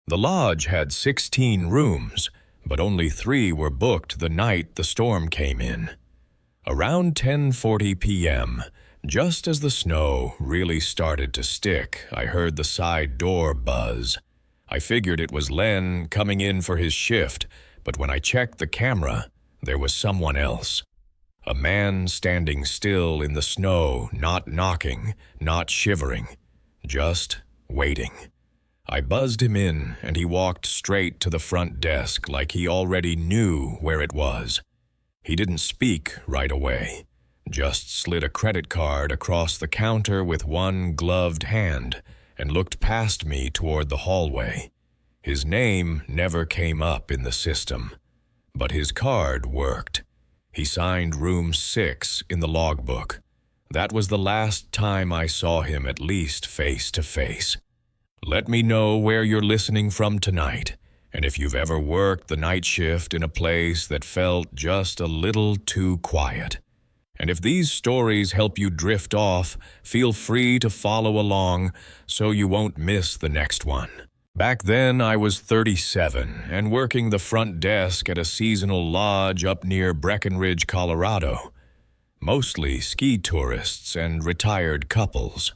The lodge had 16 rooms, but only 3 were booked the night the storm came in. Around 10:40 p.m., just as the snow really started to stick, I heard the side door buzz. I figured it was Len coming in for his shift, but when I checked the camera, there was someone else. A man standing still in the snow, not knocking, not shivering, just waiting. I buzzed him in, and he walked straight to the front desk like he already knew where it was. He didn't speak right away, just slid a credit card across the counter with one gloved hand and looked past me toward the hallway. His name never came up in the system, but his card worked. He signed room 6 in the logbook. That was the last time I saw him, at least face to face. Let me know where you're listening from tonight, and if you've ever worked the night shift in a place that felt just a little too quiet. And if these stories help you drift off, feel free to follow along so you won't miss the next one. Back then, I was 37 and working the front desk at a seasonal lodge up near Breckenridge, Colorado. Mostly ski tourists and retired couples.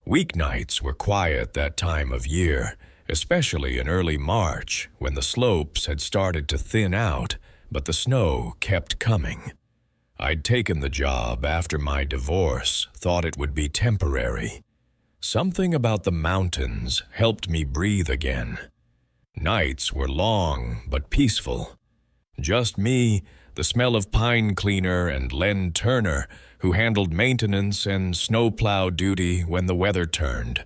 Weeknights were quiet that time of year, especially in early March when the slopes had started to thin out, but the snow kept coming. I'd taken the job after my divorce, thought it would be temporary. Something about the mountains helped me breathe again. Nights were long but peaceful. Just me, the smell of pine cleaner, and Len Turner, who handled maintenance and snowplow duty when the weather turned.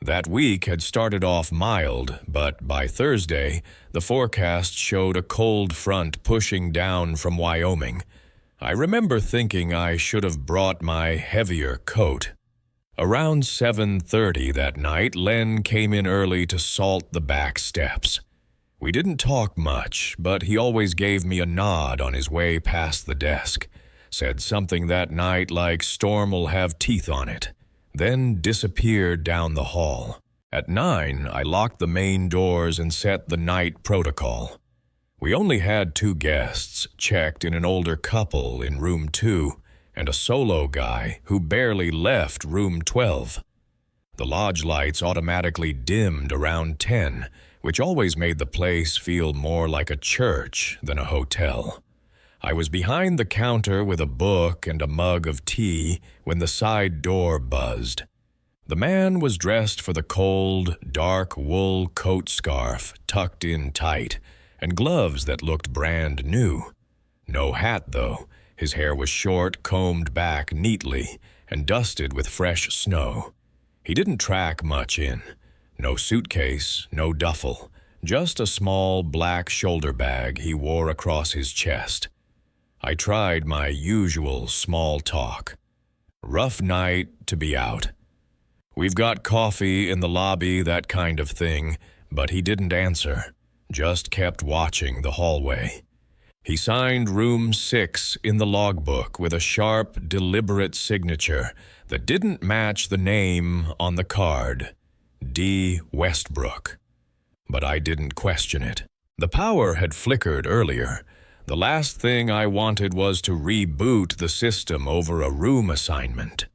That week had started off mild, but by Thursday, the forecast showed a cold front pushing down from Wyoming. I remember thinking I should have brought my heavier coat. Around 7:30 that night, Len came in early to salt the back steps. We didn't talk much, but he always gave me a nod on his way past the desk. Said something that night like "Storm'll have teeth on it," then disappeared down the hall. At 9, I locked the main doors and set the night protocol. We only had 2 guests, checked in an older couple in room 2, and a solo guy who barely left room 12. The lodge lights automatically dimmed around 10, which always made the place feel more like a church than a hotel. I was behind the counter with a book and a mug of tea when the side door buzzed. The man was dressed for the cold, dark wool coat scarf tucked in tight, and gloves that looked brand new. No hat, though. His hair was short, combed back neatly, and dusted with fresh snow. He didn't track much in. No suitcase, no duffel, just a small black shoulder bag he wore across his chest. I tried my usual small talk. Rough night to be out. We've got coffee in the lobby, that kind of thing, but he didn't answer, just kept watching the hallway. He signed room 6 in the logbook with a sharp, deliberate signature that didn't match the name on the card, D. Westbrook. But I didn't question it. The power had flickered earlier. The last thing I wanted was to reboot the system over a room assignment.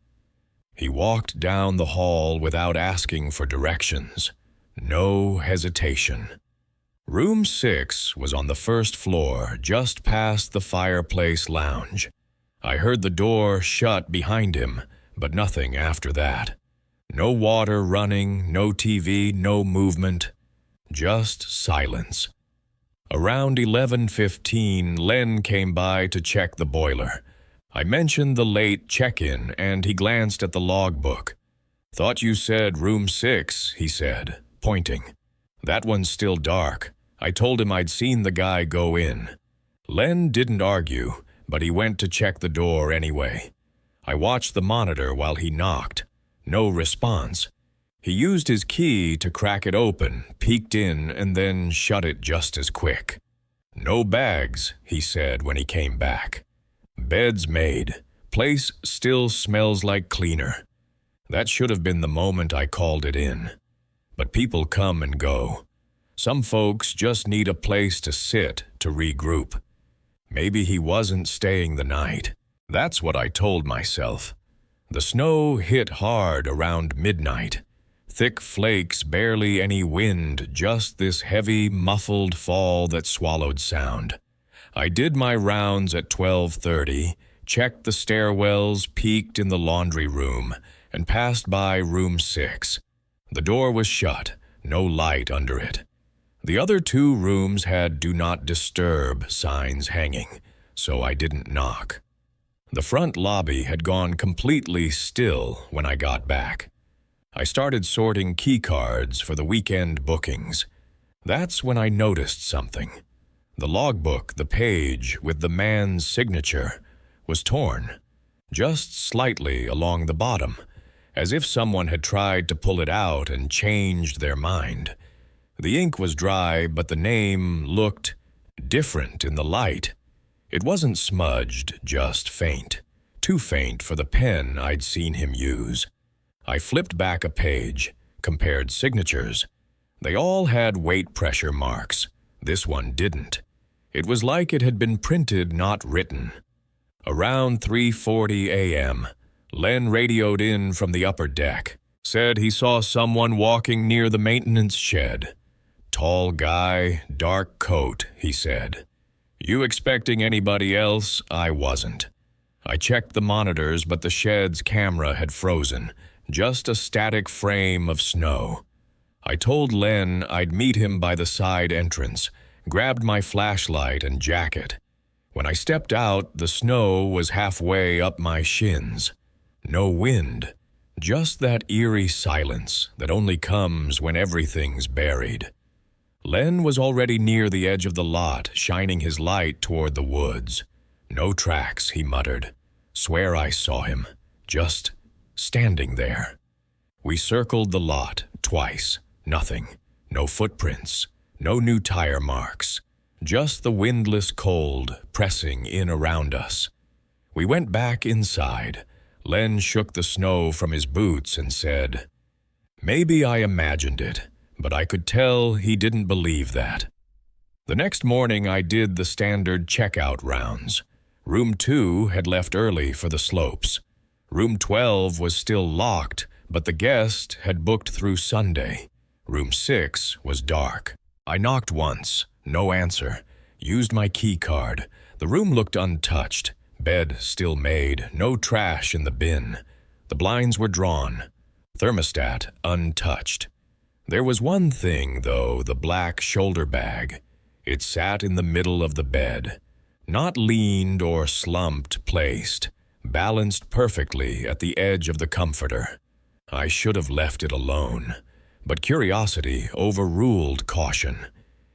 He walked down the hall without asking for directions. No hesitation. Room 6 was on the first floor, just past the fireplace lounge. I heard the door shut behind him, but nothing after that. No water running, no TV, no movement. Just silence. Around 11:15, Len came by to check the boiler. I mentioned the late check-in, and he glanced at the logbook. "Thought you said room 6, he said, pointing. "That one's still dark." I told him I'd seen the guy go in. Len didn't argue, but he went to check the door anyway. I watched the monitor while he knocked. No response. He used his key to crack it open, peeked in, and then shut it just as quick. "No bags," he said when he came back. "Bed's made. Place still smells like cleaner." That should have been the moment I called it in. But people come and go. Some folks just need a place to sit, to regroup. Maybe he wasn't staying the night. That's what I told myself. The snow hit hard around midnight. Thick flakes, barely any wind, just this heavy, muffled fall that swallowed sound. I did my rounds at 12:30, checked the stairwells, peeked in the laundry room, and passed by room 6. The door was shut, no light under it. The other 2 rooms had "Do Not Disturb" signs hanging, so I didn't knock. The front lobby had gone completely still when I got back. I started sorting key cards for the weekend bookings. That's when I noticed something. The logbook, the page with the man's signature, was torn, just slightly along the bottom, as if someone had tried to pull it out and changed their mind. The ink was dry, but the name looked different in the light. It wasn't smudged, just faint. Too faint for the pen I'd seen him use. I flipped back a page, compared signatures. They all had weight pressure marks. This one didn't. It was like it had been printed, not written. Around 3:40 a.m., Len radioed in from the upper deck. Said he saw someone walking near the maintenance shed. Tall guy, dark coat, he said. You expecting anybody else? I wasn't. I checked the monitors, but the shed's camera had frozen. Just a static frame of snow. I told Len I'd meet him by the side entrance, grabbed my flashlight and jacket. When I stepped out, the snow was halfway up my shins. No wind, just that eerie silence that only comes when everything's buried. Len was already near the edge of the lot, shining his light toward the woods. No tracks, he muttered. Swear I saw him, just standing there. We circled the lot twice. Nothing. No footprints. No new tire marks. Just the windless cold pressing in around us. We went back inside. Len shook the snow from his boots and said, Maybe I imagined it, but I could tell he didn't believe that. The next morning I did the standard checkout rounds. Room 2 had left early for the slopes. Room 12 was still locked, but the guest had booked through Sunday. Room 6 was dark. I knocked once, no answer. Used my key card. The room looked untouched. Bed still made, no trash in the bin. The blinds were drawn. Thermostat untouched. There was one thing, though, the black shoulder bag. It sat in the middle of the bed. Not leaned or slumped placed. Balanced perfectly at the edge of the comforter. I should have left it alone, but curiosity overruled caution.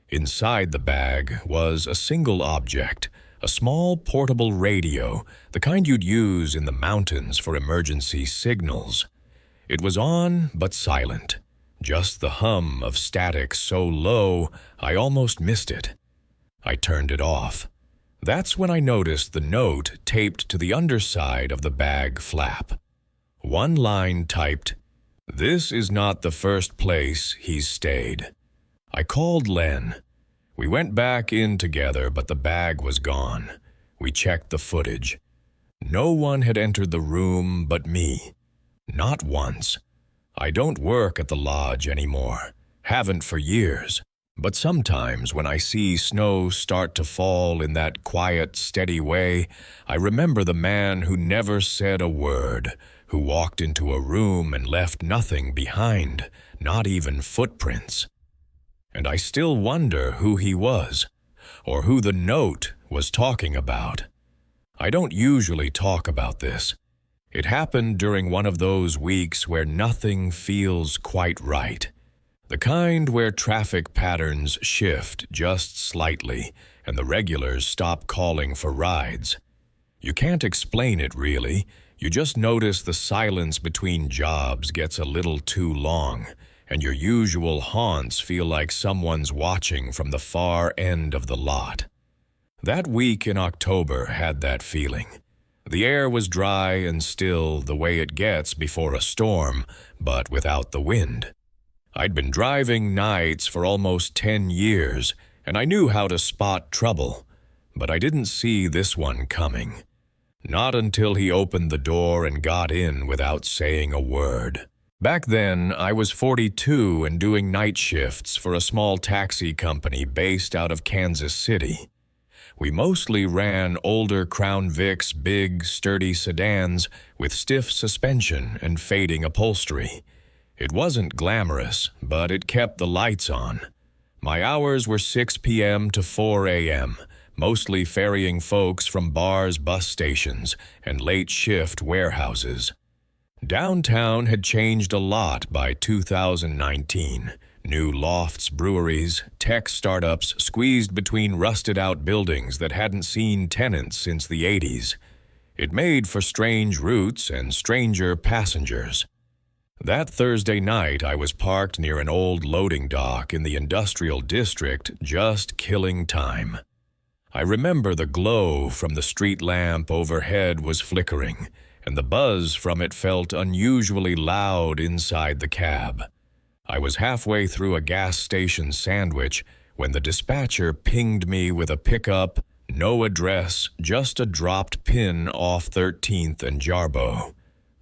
Inside the bag was a single object, a small portable radio, the kind you'd use in the mountains for emergency signals. It was on, but silent. Just the hum of static so low, I almost missed it. I turned it off. That's when I noticed the note taped to the underside of the bag flap. One line typed, "This is not the first place he's stayed." I called Len. We went back in together, but the bag was gone. We checked the footage. No one had entered the room but me. Not once. I don't work at the lodge anymore. Haven't for years. But sometimes when I see snow start to fall in that quiet, steady way, I remember the man who never said a word, who walked into a room and left nothing behind, not even footprints. And I still wonder who he was, or who the note was talking about. I don't usually talk about this. It happened during one of those weeks where nothing feels quite right. The kind where traffic patterns shift just slightly and the regulars stop calling for rides. You can't explain it really. You just notice the silence between jobs gets a little too long, and your usual haunts feel like someone's watching from the far end of the lot. That week in October had that feeling. The air was dry and still the way it gets before a storm, but without the wind. I'd been driving nights for almost 10 years, and I knew how to spot trouble, but I didn't see this one coming. Not until he opened the door and got in without saying a word. Back then, I was 42 and doing night shifts for a small taxi company based out of Kansas City. We mostly ran older Crown Vics big, sturdy sedans with stiff suspension and fading upholstery. It wasn't glamorous, but it kept the lights on. My hours were 6 p.m. to 4 a.m., mostly ferrying folks from bars, bus stations, and late-shift warehouses. Downtown had changed a lot by 2019. New lofts, breweries, tech startups squeezed between rusted-out buildings that hadn't seen tenants since the 80s. It made for strange routes and stranger passengers. That Thursday night, I was parked near an old loading dock in the industrial district, just killing time. I remember the glow from the street lamp overhead was flickering, and the buzz from it felt unusually loud inside the cab. I was halfway through a gas station sandwich when the dispatcher pinged me with a pickup, no address, just a dropped pin off 13th and Jarboe.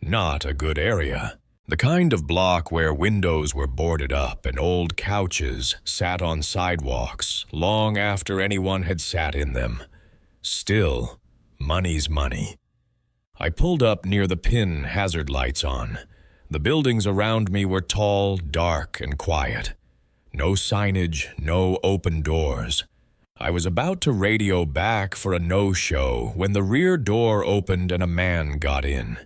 Not a good area. The kind of block where windows were boarded up and old couches sat on sidewalks long after anyone had sat in them. Still, money's money. I pulled up near the pin, hazard lights on. The buildings around me were tall, dark, and quiet. No signage, no open doors. I was about to radio back for a no-show when the rear door opened and a man got in.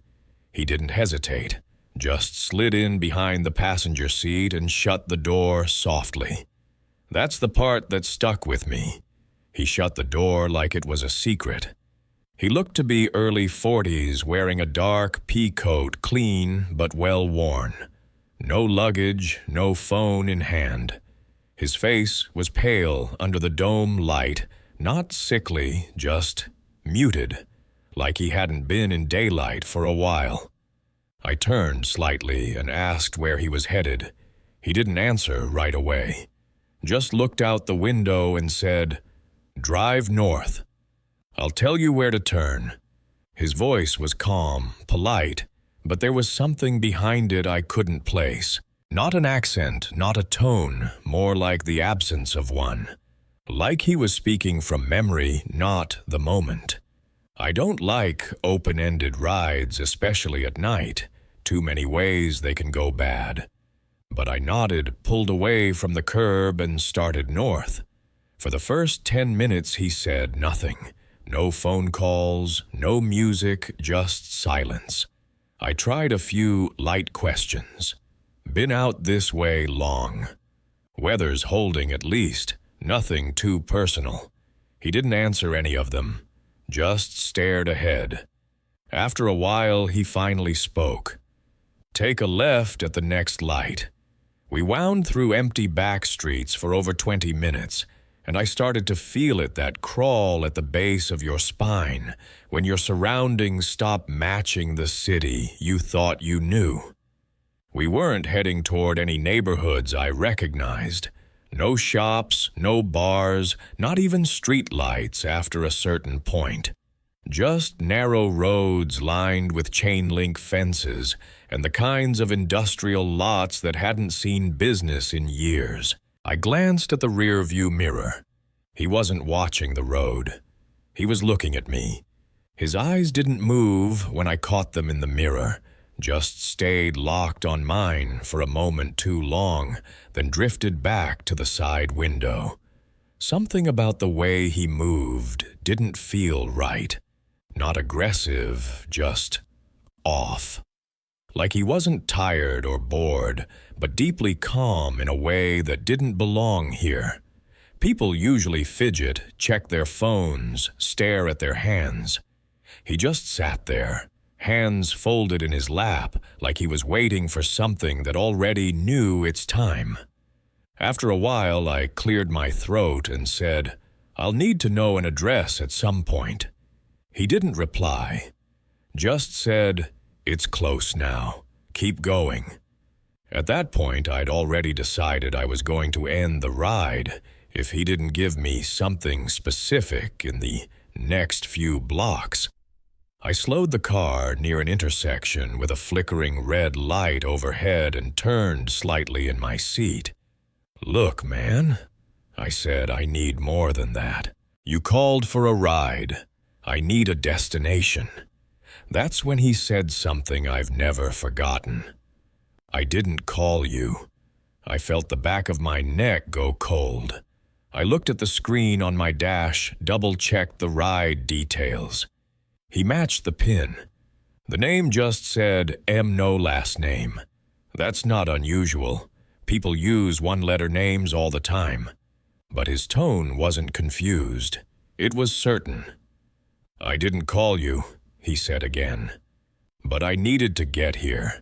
He didn't hesitate. Just slid in behind the passenger seat and shut the door softly. That's the part that stuck with me. He shut the door like it was a secret. He looked to be early 40s, wearing a dark pea coat, clean but well worn. No luggage, no phone in hand. His face was pale under the dome light, not sickly, just muted, like he hadn't been in daylight for a while. I turned slightly and asked where he was headed. He didn't answer right away. Just looked out the window and said, "Drive north. I'll tell you where to turn." His voice was calm, polite, but there was something behind it I couldn't place. Not an accent, not a tone, more like the absence of one. Like he was speaking from memory, not the moment. I don't like open-ended rides, especially at night. Too many ways they can go bad. But I nodded, pulled away from the curb, and started north. For the first 10 minutes he said nothing. No phone calls, no music, just silence. I tried a few light questions. Been out this way long. Weather's holding at least, nothing too personal. He didn't answer any of them. Just stared ahead. After a while, he finally spoke. "Take a left at the next light." We wound through empty back streets for over 20 minutes, and I started to feel it, that crawl at the base of your spine, when your surroundings stop matching the city you thought you knew. We weren't heading toward any neighborhoods I recognized. No shops, no bars, not even street lights after a certain point. Just narrow roads lined with chain-link fences and the kinds of industrial lots that hadn't seen business in years. I glanced at the rear-view mirror. He wasn't watching the road. He was looking at me. His eyes didn't move when I caught them in the mirror, just stayed locked on mine for a moment too long, then drifted back to the side window. Something about the way he moved didn't feel right. Not aggressive, just off. Like he wasn't tired or bored, but deeply calm in a way that didn't belong here. People usually fidget, check their phones, stare at their hands. He just sat there, hands folded in his lap, like he was waiting for something that already knew its time. After a while, I cleared my throat and said, "I'll need to know an address at some point." He didn't reply, just said, "It's close now. Keep going." At that point, I'd already decided I was going to end the ride if he didn't give me something specific in the next few blocks. I slowed the car near an intersection with a flickering red light overhead and turned slightly in my seat. "Look, man," I said, "I need more than that. You called for a ride. I need a destination." That's when he said something I've never forgotten. "I didn't call you." I felt the back of my neck go cold. I looked at the screen on my dash, double-checked the ride details. He matched the pin. The name just said M. No last name. That's not unusual. People use one-letter names all the time. But his tone wasn't confused. It was certain. "I didn't call you," he said again. "But I needed to get here."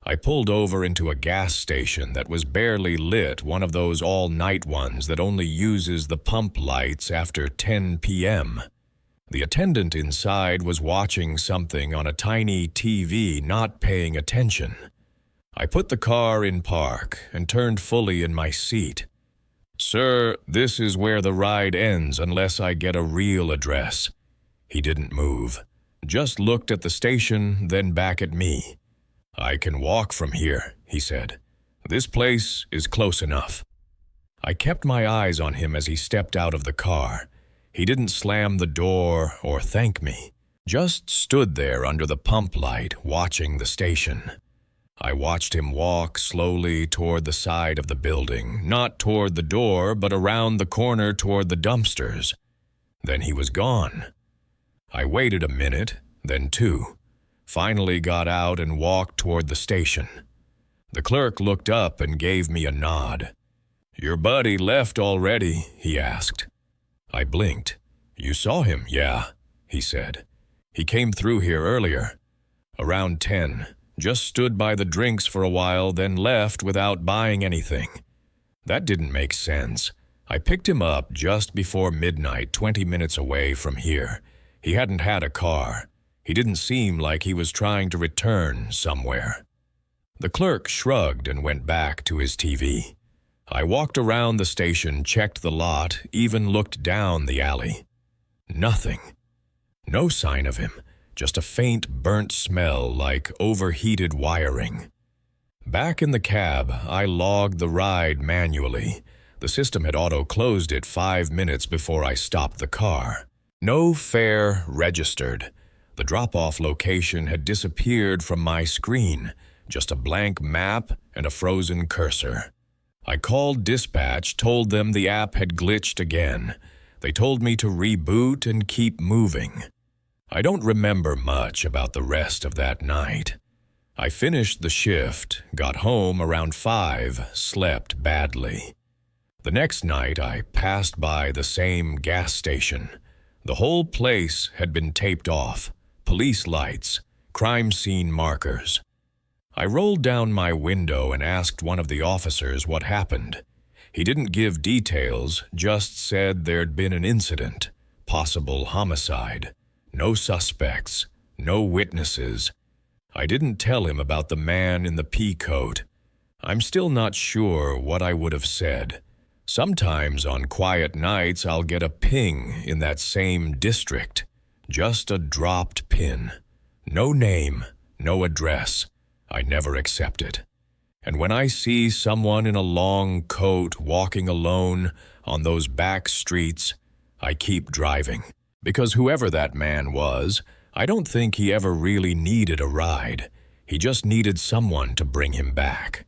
I pulled over into a gas station that was barely lit, one of those all-night ones that only uses the pump lights after 10 p.m. The attendant inside was watching something on a tiny TV, not paying attention. I put the car in park and turned fully in my seat. "Sir, this is where the ride ends unless I get a real address." He didn't move, just looked at the station, then back at me. "I can walk from here," he said. "This place is close enough." I kept my eyes on him as he stepped out of the car. He didn't slam the door or thank me, just stood there under the pump light, watching the station. I watched him walk slowly toward the side of the building, not toward the door, but around the corner toward the dumpsters. Then he was gone. I waited a minute, then two, finally got out and walked toward the station. The clerk looked up and gave me a nod. "Your buddy left already?" he asked. I blinked. "You saw him, yeah," he said. "He came through here earlier. Around 10. Just stood by the drinks for a while, then left without buying anything." That didn't make sense. I picked him up just before midnight, 20 minutes away from here. He hadn't had a car. He didn't seem like he was trying to return somewhere. The clerk shrugged and went back to his TV. I walked around the station, checked the lot, even looked down the alley. Nothing. No sign of him, just a faint burnt smell like overheated wiring. Back in the cab, I logged the ride manually. The system had auto-closed it 5 minutes before I stopped the car. No fare registered. The drop-off location had disappeared from my screen, just a blank map and a frozen cursor. I called dispatch, told them the app had glitched again. They told me to reboot and keep moving. I don't remember much about the rest of that night. I finished the shift, got home around 5, slept badly. The next night I passed by the same gas station. The whole place had been taped off, police lights, crime scene markers. I rolled down my window and asked one of the officers what happened. He didn't give details, just said there'd been an incident, possible homicide. No suspects, no witnesses. I didn't tell him about the man in the pea coat. I'm still not sure what I would have said. Sometimes on quiet nights I'll get a ping in that same district. Just a dropped pin. No name, no address. I never accept it. And when I see someone in a long coat walking alone on those back streets, I keep driving. Because whoever that man was, I don't think he ever really needed a ride. He just needed someone to bring him back.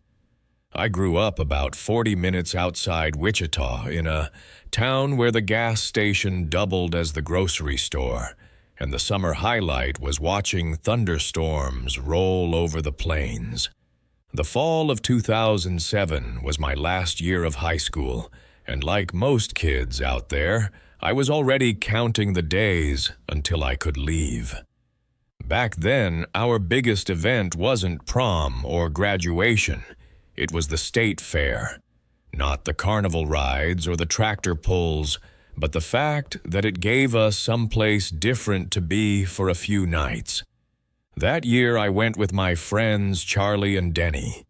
I grew up about 40 minutes outside Wichita in a town where the gas station doubled as the grocery store, and the summer highlight was watching thunderstorms roll over the plains. The fall of 2007 was my last year of high school, and like most kids out there, I was already counting the days until I could leave. Back then, our biggest event wasn't prom or graduation. It was the state fair. Not the carnival rides or the tractor pulls, but the fact that it gave us someplace different to be for a few nights. That year I went with my friends Charlie and Denny.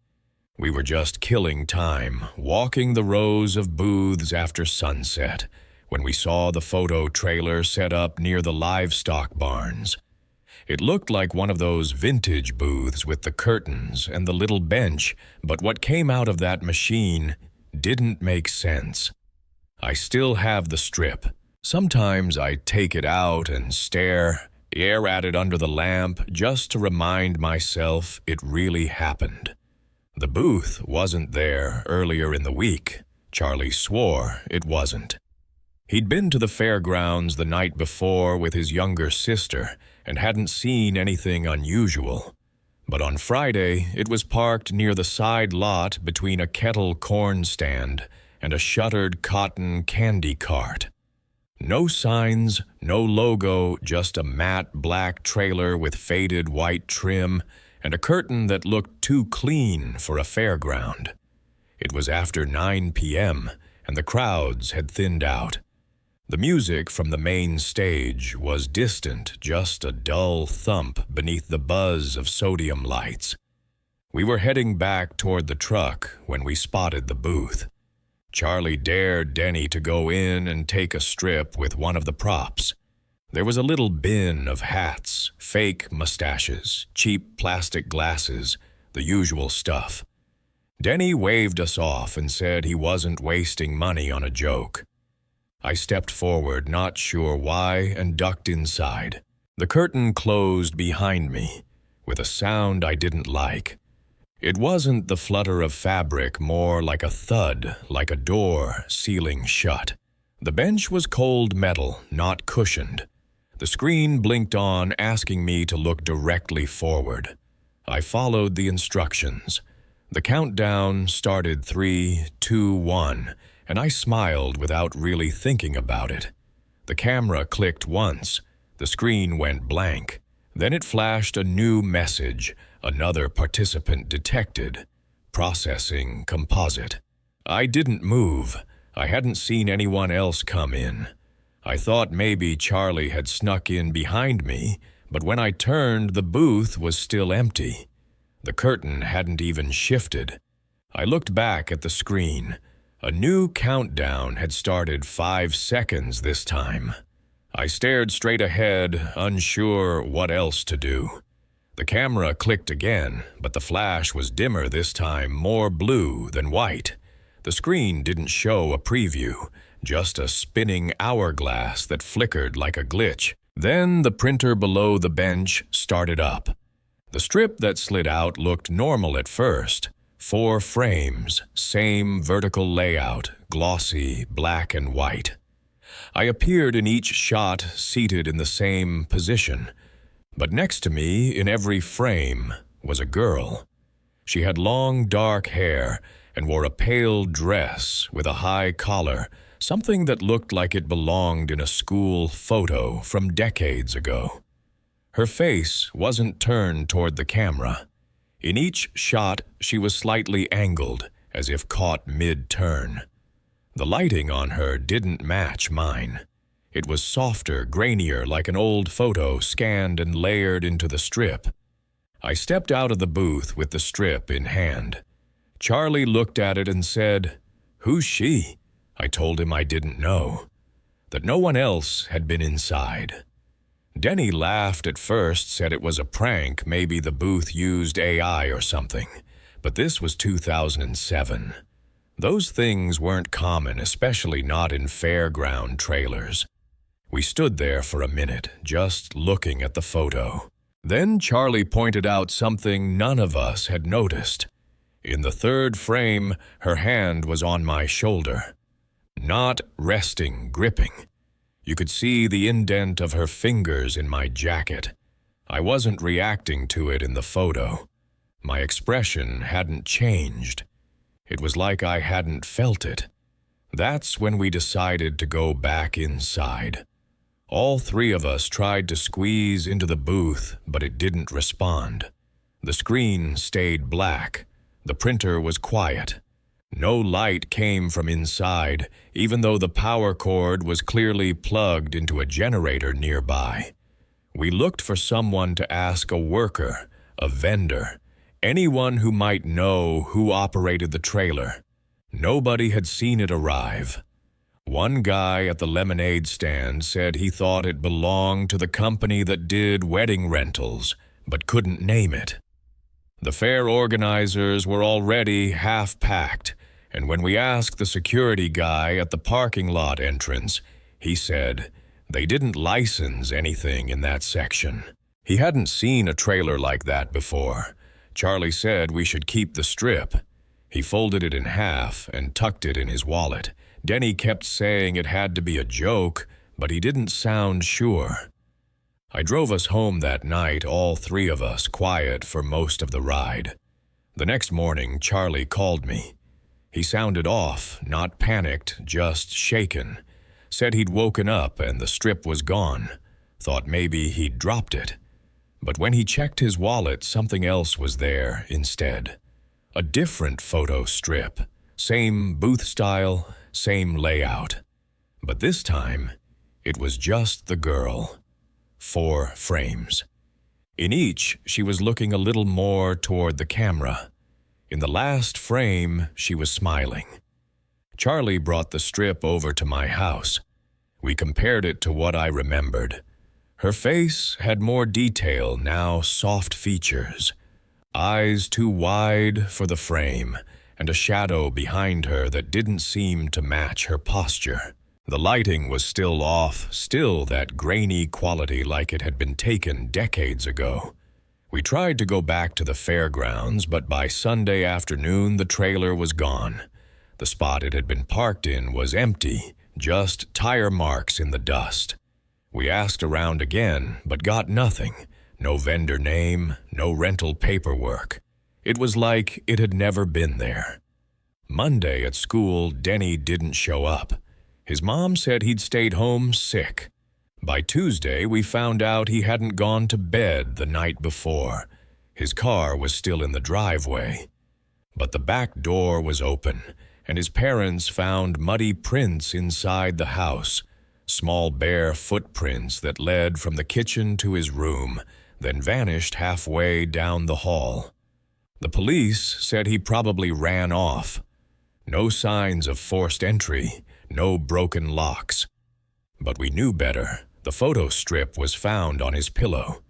We were just killing time, walking the rows of booths after sunset, when we saw the photo trailer set up near the livestock barns. It looked like one of those vintage booths with the curtains and the little bench, but what came out of that machine didn't make sense. I still have the strip. Sometimes I take it out and stare at it under the lamp just to remind myself it really happened. The booth wasn't there earlier in the week. Charlie swore it wasn't. He'd been to the fairgrounds the night before with his younger sister and hadn't seen anything unusual. But on Friday, it was parked near the side lot between a kettle corn stand and a shuttered cotton candy cart. No signs, no logo, just a matte black trailer with faded white trim and a curtain that looked too clean for a fairground. It was after 9 p.m., and the crowds had thinned out. The music from the main stage was distant, just a dull thump beneath the buzz of sodium lights. We were heading back toward the truck when we spotted the booth. Charlie dared Denny to go in and take a strip with one of the props. There was a little bin of hats, fake mustaches, cheap plastic glasses, the usual stuff. Denny waved us off and said he wasn't wasting money on a joke. I stepped forward, not sure why, and ducked inside. The curtain closed behind me, with a sound I didn't like. It wasn't the flutter of fabric, more like a thud, like a door sealing shut. The bench was cold metal, not cushioned. The screen blinked on, asking me to look directly forward. I followed the instructions. The countdown started 3, 2, 1, and I smiled without really thinking about it. The camera clicked once. The screen went blank. Then it flashed a new message, another participant detected. Processing composite. I didn't move. I hadn't seen anyone else come in. I thought maybe Charlie had snuck in behind me, but when I turned, the booth was still empty. The curtain hadn't even shifted. I looked back at the screen. A new countdown had started 5 seconds this time. I stared straight ahead, unsure what else to do. The camera clicked again, but the flash was dimmer this time, more blue than white. The screen didn't show a preview, just a spinning hourglass that flickered like a glitch. Then the printer below the bench started up. The strip that slid out looked normal at first. 4 frames, same vertical layout, glossy, black and white. I appeared in each shot seated in the same position, but next to me in every frame was a girl. She had long dark hair and wore a pale dress with a high collar, something that looked like it belonged in a school photo from decades ago. Her face wasn't turned toward the camera. In each shot, she was slightly angled, as if caught mid-turn. The lighting on her didn't match mine. It was softer, grainier, like an old photo scanned and layered into the strip. I stepped out of the booth with the strip in hand. Charlie looked at it and said, "Who's she?" I told him I didn't know, that no one else had been inside. Denny laughed at first, said it was a prank, maybe the booth used AI or something, but this was 2007. Those things weren't common, especially not in fairground trailers. We stood there for a minute, just looking at the photo. Then Charlie pointed out something none of us had noticed. In the 3rd frame, her hand was on my shoulder. Not resting, gripping. You could see the indent of her fingers in my jacket. I wasn't reacting to it in the photo. My expression hadn't changed. It was like I hadn't felt it. That's when we decided to go back inside. All 3 of us tried to squeeze into the booth, but it didn't respond. The screen stayed black. The printer was quiet. No light came from inside, even though the power cord was clearly plugged into a generator nearby. We looked for someone to ask, a worker, a vendor, Anyone who might know who operated the trailer. Nobody had seen it arrive. One guy at the lemonade stand said he thought it belonged to the company that did wedding rentals, but couldn't name it. The fair organizers were already half-packed, and when we asked the security guy at the parking lot entrance, he said they didn't license anything in that section. He hadn't seen a trailer like that before. Charlie said we should keep the strip. He folded it in half and tucked it in his wallet. Denny kept saying it had to be a joke, but he didn't sound sure. I drove us home that night, all three of us, quiet for most of the ride. The next morning, Charlie called me. He sounded off, not panicked, just shaken. Said he'd woken up and the strip was gone. Thought maybe he'd dropped it. But when he checked his wallet, something else was there instead. A different photo strip. Same booth style, same layout. But this time, it was just the girl. 4 frames. In each, she was looking a little more toward the camera. In the last frame, she was smiling. Charlie brought the strip over to my house. We compared it to what I remembered. Her face had more detail, now soft features. Eyes too wide for the frame, and a shadow behind her that didn't seem to match her posture. The lighting was still off, still that grainy quality like it had been taken decades ago. We tried to go back to the fairgrounds, but by Sunday afternoon the trailer was gone. The spot it had been parked in was empty, just tire marks in the dust. We asked around again, but got nothing. No vendor name, no rental paperwork. It was like it had never been there. Monday at school, Denny didn't show up. His mom said he'd stayed home sick. By Tuesday, we found out he hadn't gone to bed the night before. His car was still in the driveway. But the back door was open, and his parents found muddy prints inside the house, small bare footprints that led from the kitchen to his room, then vanished halfway down the hall. The police said he probably ran off. No signs of forced entry, no broken locks. But we knew better. The photo strip was found on his pillow.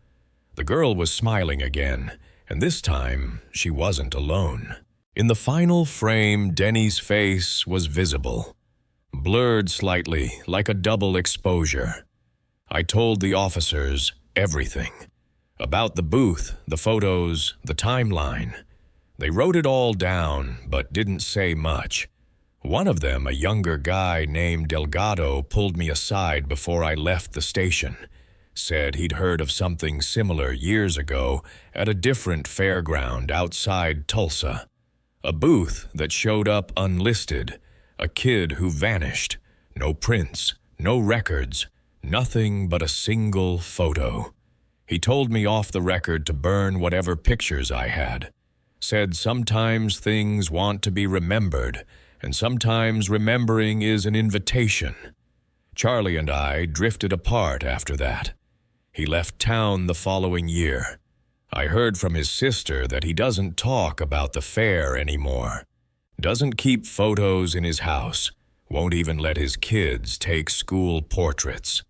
The girl was smiling again, and this time she wasn't alone. In the final frame, Denny's face was visible, blurred slightly, like a double exposure. I told the officers everything. About the booth, the photos, the timeline. They wrote it all down, but didn't say much. One of them, a younger guy named Delgado, pulled me aside before I left the station. Said he'd heard of something similar years ago at a different fairground outside Tulsa. A booth that showed up unlisted, a kid who vanished. No prints, no records, nothing but a single photo. He told me off the record to burn whatever pictures I had. Said sometimes things want to be remembered, and sometimes remembering is an invitation. Charlie and I drifted apart after that. He left town the following year. I heard from his sister that he doesn't talk about the fair anymore. Doesn't keep photos in his house. Won't even let his kids take school portraits.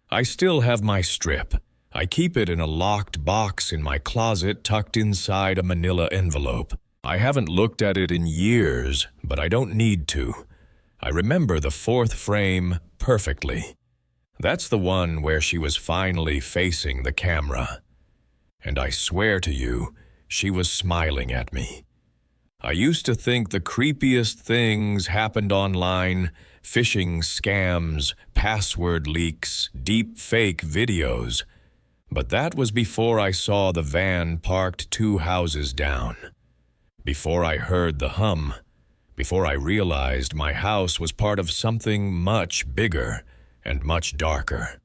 I still have my strip. I keep it in a locked box in my closet tucked inside a manila envelope. I haven't looked at it in years, but I don't need to. I remember the 4th frame perfectly. That's the one where she was finally facing the camera. And I swear to you, she was smiling at me. I used to think the creepiest things happened online, phishing scams, password leaks, deep fake videos. But that was before I saw the van parked 2 houses down. Before I heard the hum, before I realized my house was part of something much bigger and much darker.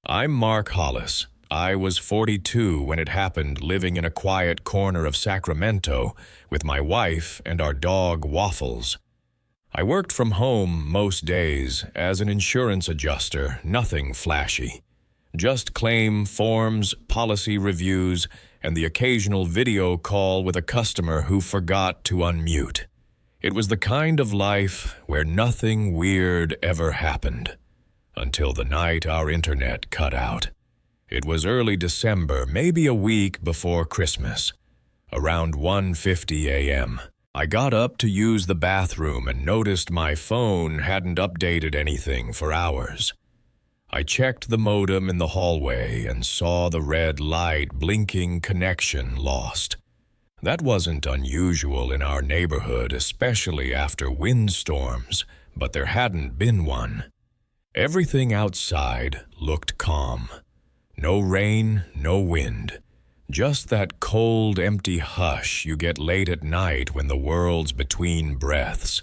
I'm Mark Hollis. I was 42 when it happened, living in a quiet corner of Sacramento with my wife and our dog Waffles. I worked from home most days as an insurance adjuster, nothing flashy. Just claim forms, policy reviews, and the occasional video call with a customer who forgot to unmute. It was the kind of life where nothing weird ever happened, until the night our internet cut out. It was early December, maybe a week before Christmas. Around 1:50 a.m., I got up to use the bathroom and noticed my phone hadn't updated anything for hours. I checked the modem in the hallway and saw the red light blinking connection lost. That wasn't unusual in our neighborhood, especially after windstorms, but there hadn't been one. Everything outside looked calm. No rain, no wind. Just that cold, empty hush you get late at night when the world's between breaths.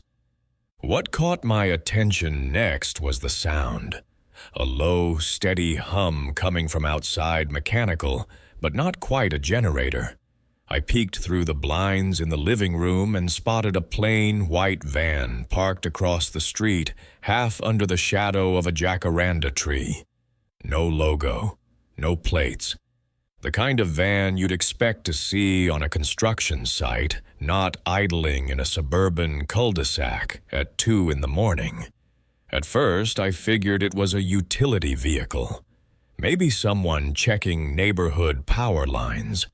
What caught my attention next was the sound. A low, steady hum coming from outside, mechanical, but not quite a generator. I peeked through the blinds in the living room and spotted a plain, white van parked across the street, half under the shadow of a jacaranda tree. No logo, no plates. The kind of van you'd expect to see on a construction site, not idling in a suburban cul-de-sac at 2 in the morning. At first, I figured it was a utility vehicle. Maybe someone checking neighborhood power lines.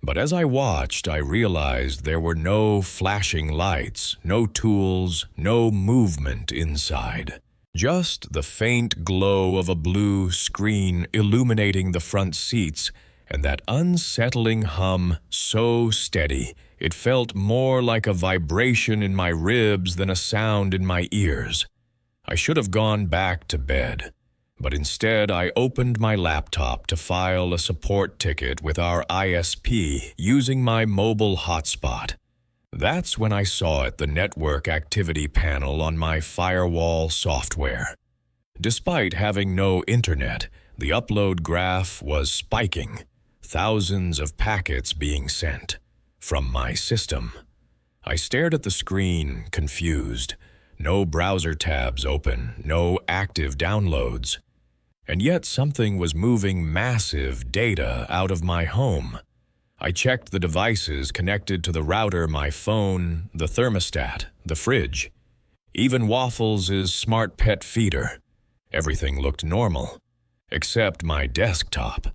But as I watched, I realized there were no flashing lights, no tools, no movement inside. Just the faint glow of a blue screen illuminating the front seats and that unsettling hum so steady it felt more like a vibration in my ribs than a sound in my ears. I should have gone back to bed. But instead, I opened my laptop to file a support ticket with our ISP using my mobile hotspot. That's when I saw it, the network activity panel on my firewall software. Despite having no internet, the upload graph was spiking, thousands of packets being sent from my system. I stared at the screen, confused. No browser tabs open, no active downloads. And yet something was moving massive data out of my home. I checked the devices connected to the router, my phone, the thermostat, the fridge, even Waffles' smart pet feeder. Everything looked normal, except my desktop.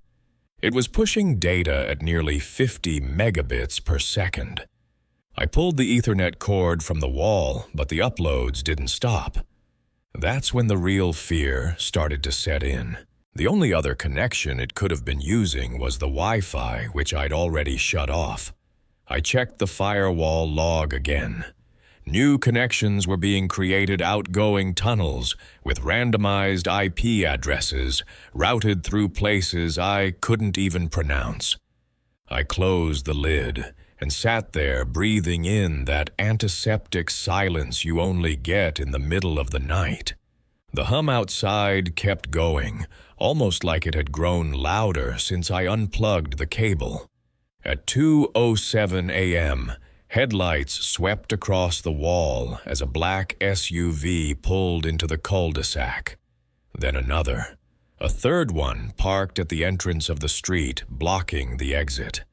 It was pushing data at nearly 50 megabits per second. I pulled the Ethernet cord from the wall, but the uploads didn't stop. That's when the real fear started to set in. The only other connection it could have been using was the Wi-Fi, which I'd already shut off. I checked the firewall log again. New connections were being created, outgoing tunnels with randomized IP addresses routed through places I couldn't even pronounce. I closed the lid and sat there breathing in that antiseptic silence you only get in the middle of the night. The hum outside kept going, almost like it had grown louder since I unplugged the cable. At 2:07 a.m., headlights swept across the wall as a black SUV pulled into the cul-de-sac. Then another. A third one parked at the entrance of the street, blocking the exit.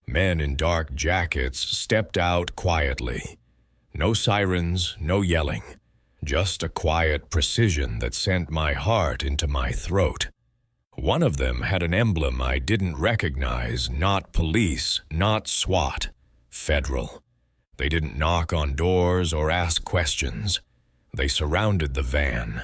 Men in dark jackets stepped out quietly. No sirens, no yelling. Just a quiet precision that sent my heart into my throat. One of them had an emblem I didn't recognize, not police, not SWAT, federal. They didn't knock on doors or ask questions. They surrounded the van.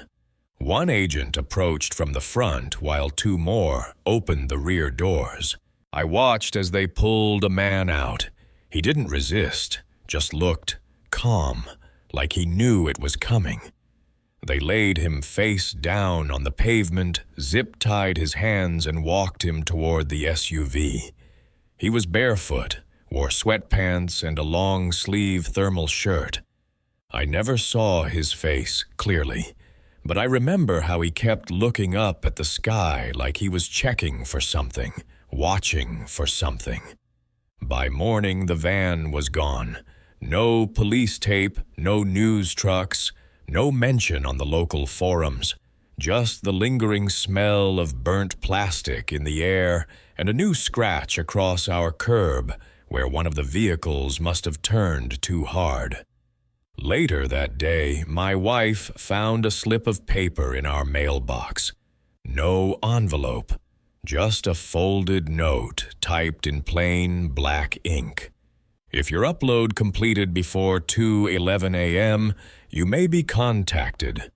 One agent approached from the front while two more opened the rear doors. I watched as they pulled a man out. He didn't resist, just looked calm, like he knew it was coming. They laid him face down on the pavement, zip-tied his hands, and walked him toward the SUV. He was barefoot, wore sweatpants and a long-sleeve thermal shirt. I never saw his face clearly, but I remember how he kept looking up at the sky like he was checking for something, watching for something. By morning, the van was gone. No police tape, no news trucks, no mention on the local forums, just the lingering smell of burnt plastic in the air and a new scratch across our curb where one of the vehicles must have turned too hard. Later that day, my wife found a slip of paper in our mailbox. No envelope, just a folded note typed in plain black ink. If your upload completed before 2:11 a.m., you may be contacted.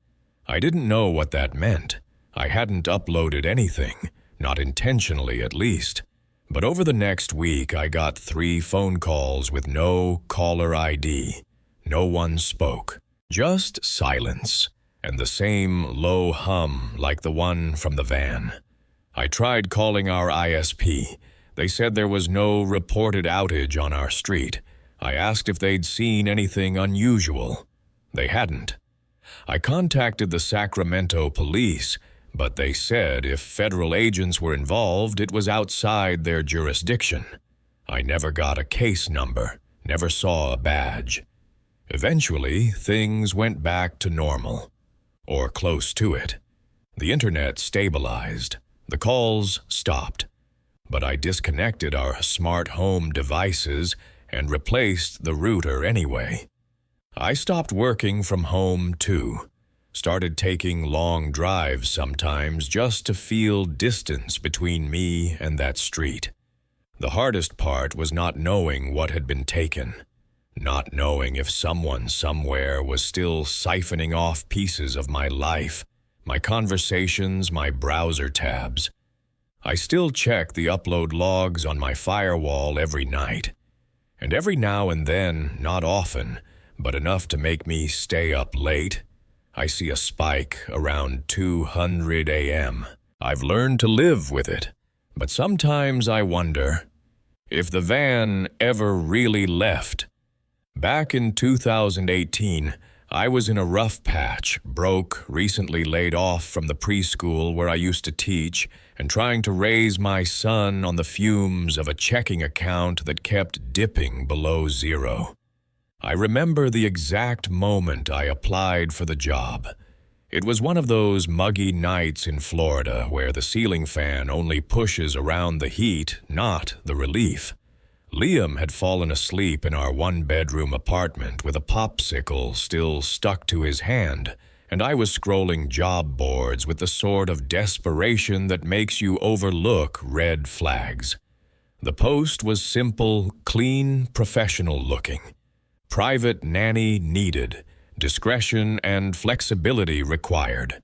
I didn't know what that meant. I hadn't uploaded anything, not intentionally at least. But over the next week, I got 3 phone calls with no caller ID. No one spoke, just silence, and the same low hum like the one from the van. I tried calling our ISP. They said there was no reported outage on our street. I asked if they'd seen anything unusual. They hadn't. I contacted the Sacramento police, but they said if federal agents were involved, it was outside their jurisdiction. I never got a case number, never saw a badge. Eventually, things went back to normal, or close to it. The internet stabilized. The calls stopped. But I disconnected our smart home devices and replaced the router anyway. I stopped working from home too. Started taking long drives sometimes just to feel distance between me and that street. The hardest part was not knowing what had been taken. Not knowing if someone somewhere was still siphoning off pieces of my life, my conversations, my browser tabs. I still check the upload logs on my firewall every night. And every now and then, not often, but enough to make me stay up late, I see a spike around 2:00 a.m. I've learned to live with it, but sometimes I wonder if the van ever really left. Back in 2018, I was in a rough patch, broke, recently laid off from the preschool where I used to teach, and trying to raise my son on the fumes of a checking account that kept dipping below zero. I remember the exact moment I applied for the job. It was one of those muggy nights in Florida where the ceiling fan only pushes around the heat, not the relief. Liam had fallen asleep in our one-bedroom apartment with a popsicle still stuck to his hand, and I was scrolling job boards with the sort of desperation that makes you overlook red flags. The post was simple, clean, professional-looking. Private nanny needed, discretion and flexibility required.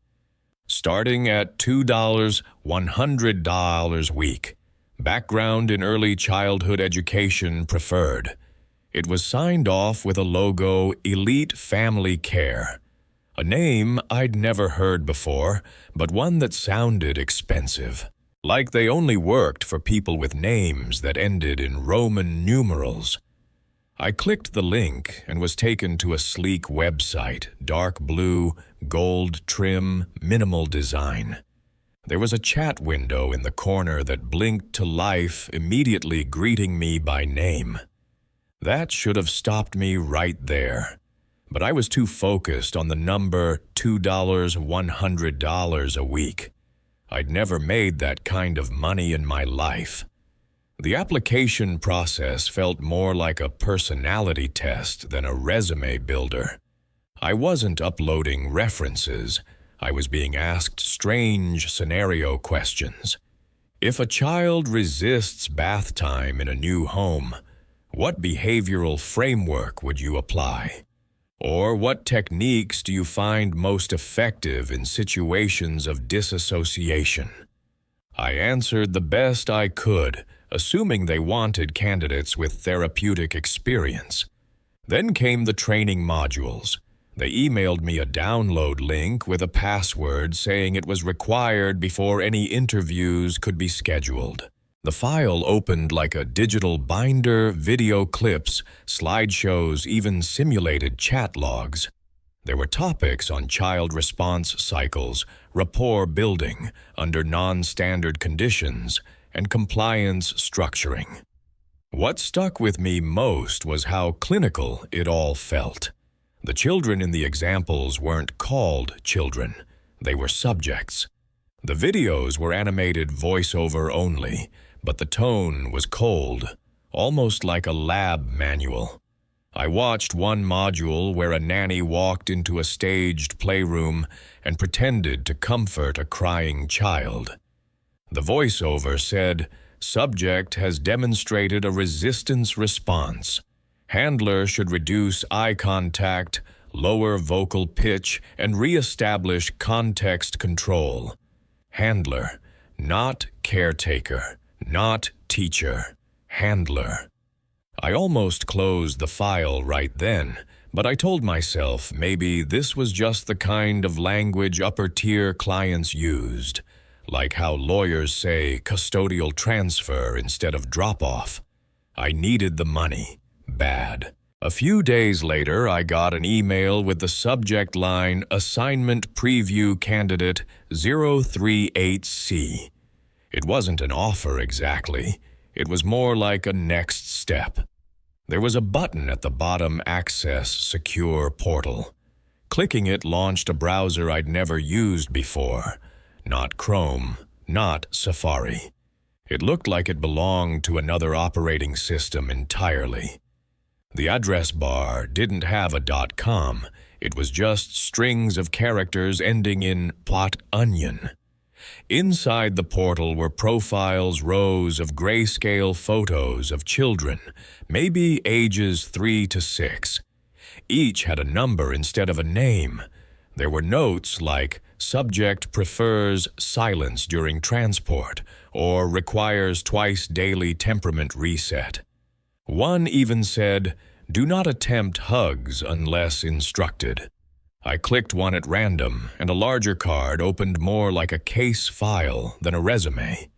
Starting at $2, $100 week. Background in early childhood education preferred. It was signed off with a logo, Elite Family Care. A name I'd never heard before, but one that sounded expensive. Like they only worked for people with names that ended in Roman numerals. I clicked the link and was taken to a sleek website, dark blue, gold trim, minimal design. There was a chat window in the corner that blinked to life, immediately greeting me by name. That should have stopped me right there, but I was too focused on the number $2, $100 a week. I'd never made that kind of money in my life. The application process felt more like a personality test than a resume builder. I wasn't uploading references. I was being asked strange scenario questions. If a child resists bath time in a new home, what behavioral framework would you apply? Or what techniques do you find most effective in situations of disassociation? I answered the best I could, assuming they wanted candidates with therapeutic experience. Then came the training modules. They emailed me a download link with a password saying it was required before any interviews could be scheduled. The file opened like a digital binder, video clips, slideshows, even simulated chat logs. There were topics on child response cycles, rapport building under non-standard conditions, and compliance structuring. What stuck with me most was how clinical it all felt. The children in the examples weren't called children. They were subjects. The videos were animated voiceover only, but the tone was cold, almost like a lab manual. I watched one module where a nanny walked into a staged playroom and pretended to comfort a crying child. The voiceover said, "Subject has demonstrated a resistance response. Handler should reduce eye contact, lower vocal pitch, and re-establish context control. Handler, not caretaker, not teacher, handler." I almost closed the file right then, but I told myself maybe this was just the kind of language upper-tier clients used, like how lawyers say custodial transfer instead of drop-off. I needed the money, bad. A few days later, I got an email with the subject line, "Assignment Preview Candidate 038C." It wasn't an offer exactly. It was more like a next step. There was a button at the bottom, Access Secure Portal. Clicking it launched a browser I'd never used before. Not Chrome, not Safari. It looked like it belonged to another operating system entirely. The address bar didn't have a .com. It was just strings of characters ending in .onion. Inside the portal were profiles, rows of grayscale photos of children, maybe ages 3 to 6. Each had a number instead of a name. There were notes like, "Subject prefers silence during transport," or "requires twice daily temperament reset." One even said, "Do not attempt hugs unless instructed." I clicked one at random, and a larger card opened more like a case file than a resume.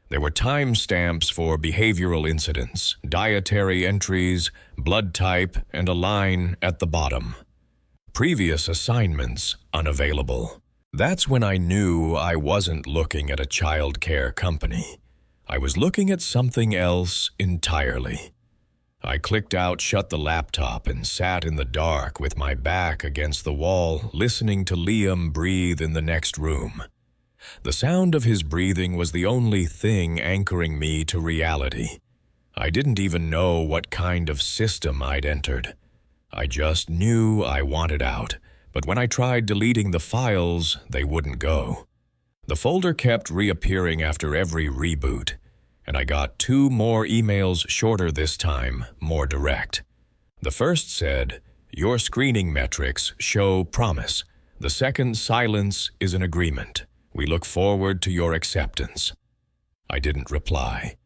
There were timestamps for behavioral incidents, dietary entries, blood type, and a line at the bottom. Previous assignments unavailable. That's when I knew I wasn't looking at a child care company. I was looking at something else entirely. I clicked out, shut the laptop, and sat in the dark with my back against the wall, listening to Liam breathe in the next room. The sound of his breathing was the only thing anchoring me to reality. I didn't even know what kind of system I'd entered. I just knew I wanted out, but when I tried deleting the files, they wouldn't go. The folder kept reappearing after every reboot, and I got 2 more emails, shorter this time, more direct. The first said, "Your screening metrics show promise. The second, silence is an agreement. We look forward to your acceptance." I didn't reply.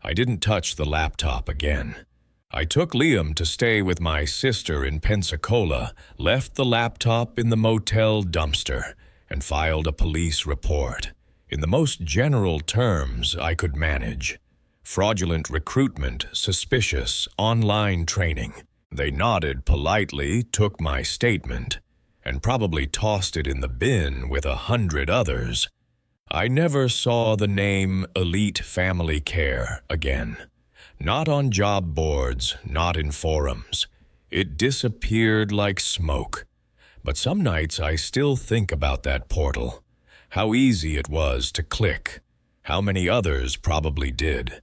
I didn't touch the laptop again. I took Liam to stay with my sister in Pensacola, left the laptop in the motel dumpster, and filed a police report. In the most general terms I could manage. Fraudulent recruitment, suspicious, online training. They nodded politely, took my statement, and probably tossed it in the bin with 100 others. I never saw the name Elite Family Care again. Not on job boards, not in forums. It disappeared like smoke. But some nights I still think about that portal. How easy it was to click. How many others probably did.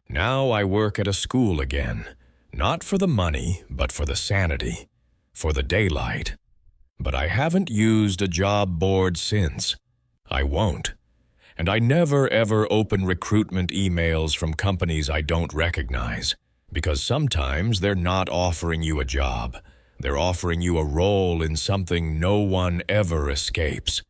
Now I work at a school again. Not for the money, but for the sanity. For the daylight. But I haven't used a job board since. I won't. And I never ever open recruitment emails from companies I don't recognize. Because sometimes they're not offering you a job. They're offering you a role in something no one ever escapes.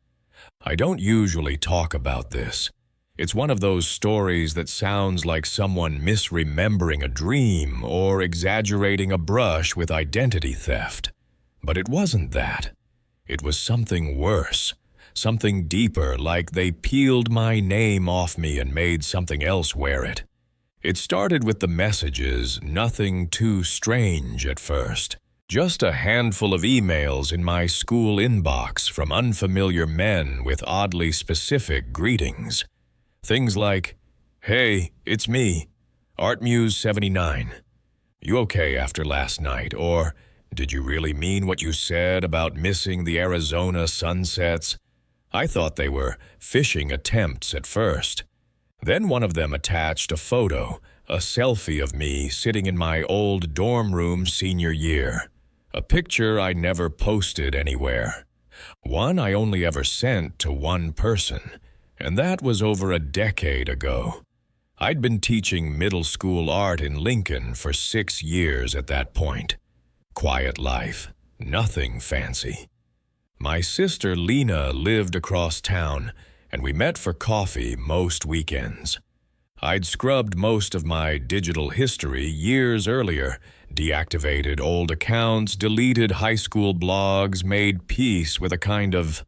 I don't usually talk about this. It's one of those stories that sounds like someone misremembering a dream or exaggerating a brush with identity theft. But it wasn't that. It was something worse, something deeper, like they peeled my name off me and made something else wear it. It started with the messages, nothing too strange at first. Just a handful of emails in my school inbox from unfamiliar men with oddly specific greetings. Things like, "Hey, it's me, ArtMuse79. You okay after last night?" Or, "Did you really mean what you said about missing the Arizona sunsets?" I thought they were phishing attempts at first. Then one of them attached a photo, a selfie of me sitting in my old dorm room senior year. A picture I never posted anywhere. One I only ever sent to one person, and that was over a decade ago. I'd been teaching middle school art in Lincoln for 6 years at that point. Quiet life, nothing fancy. My sister Lena lived across town, and we met for coffee most weekends. I'd scrubbed most of my digital history years earlier, deactivated old accounts, deleted high school blogs, made peace with a kind of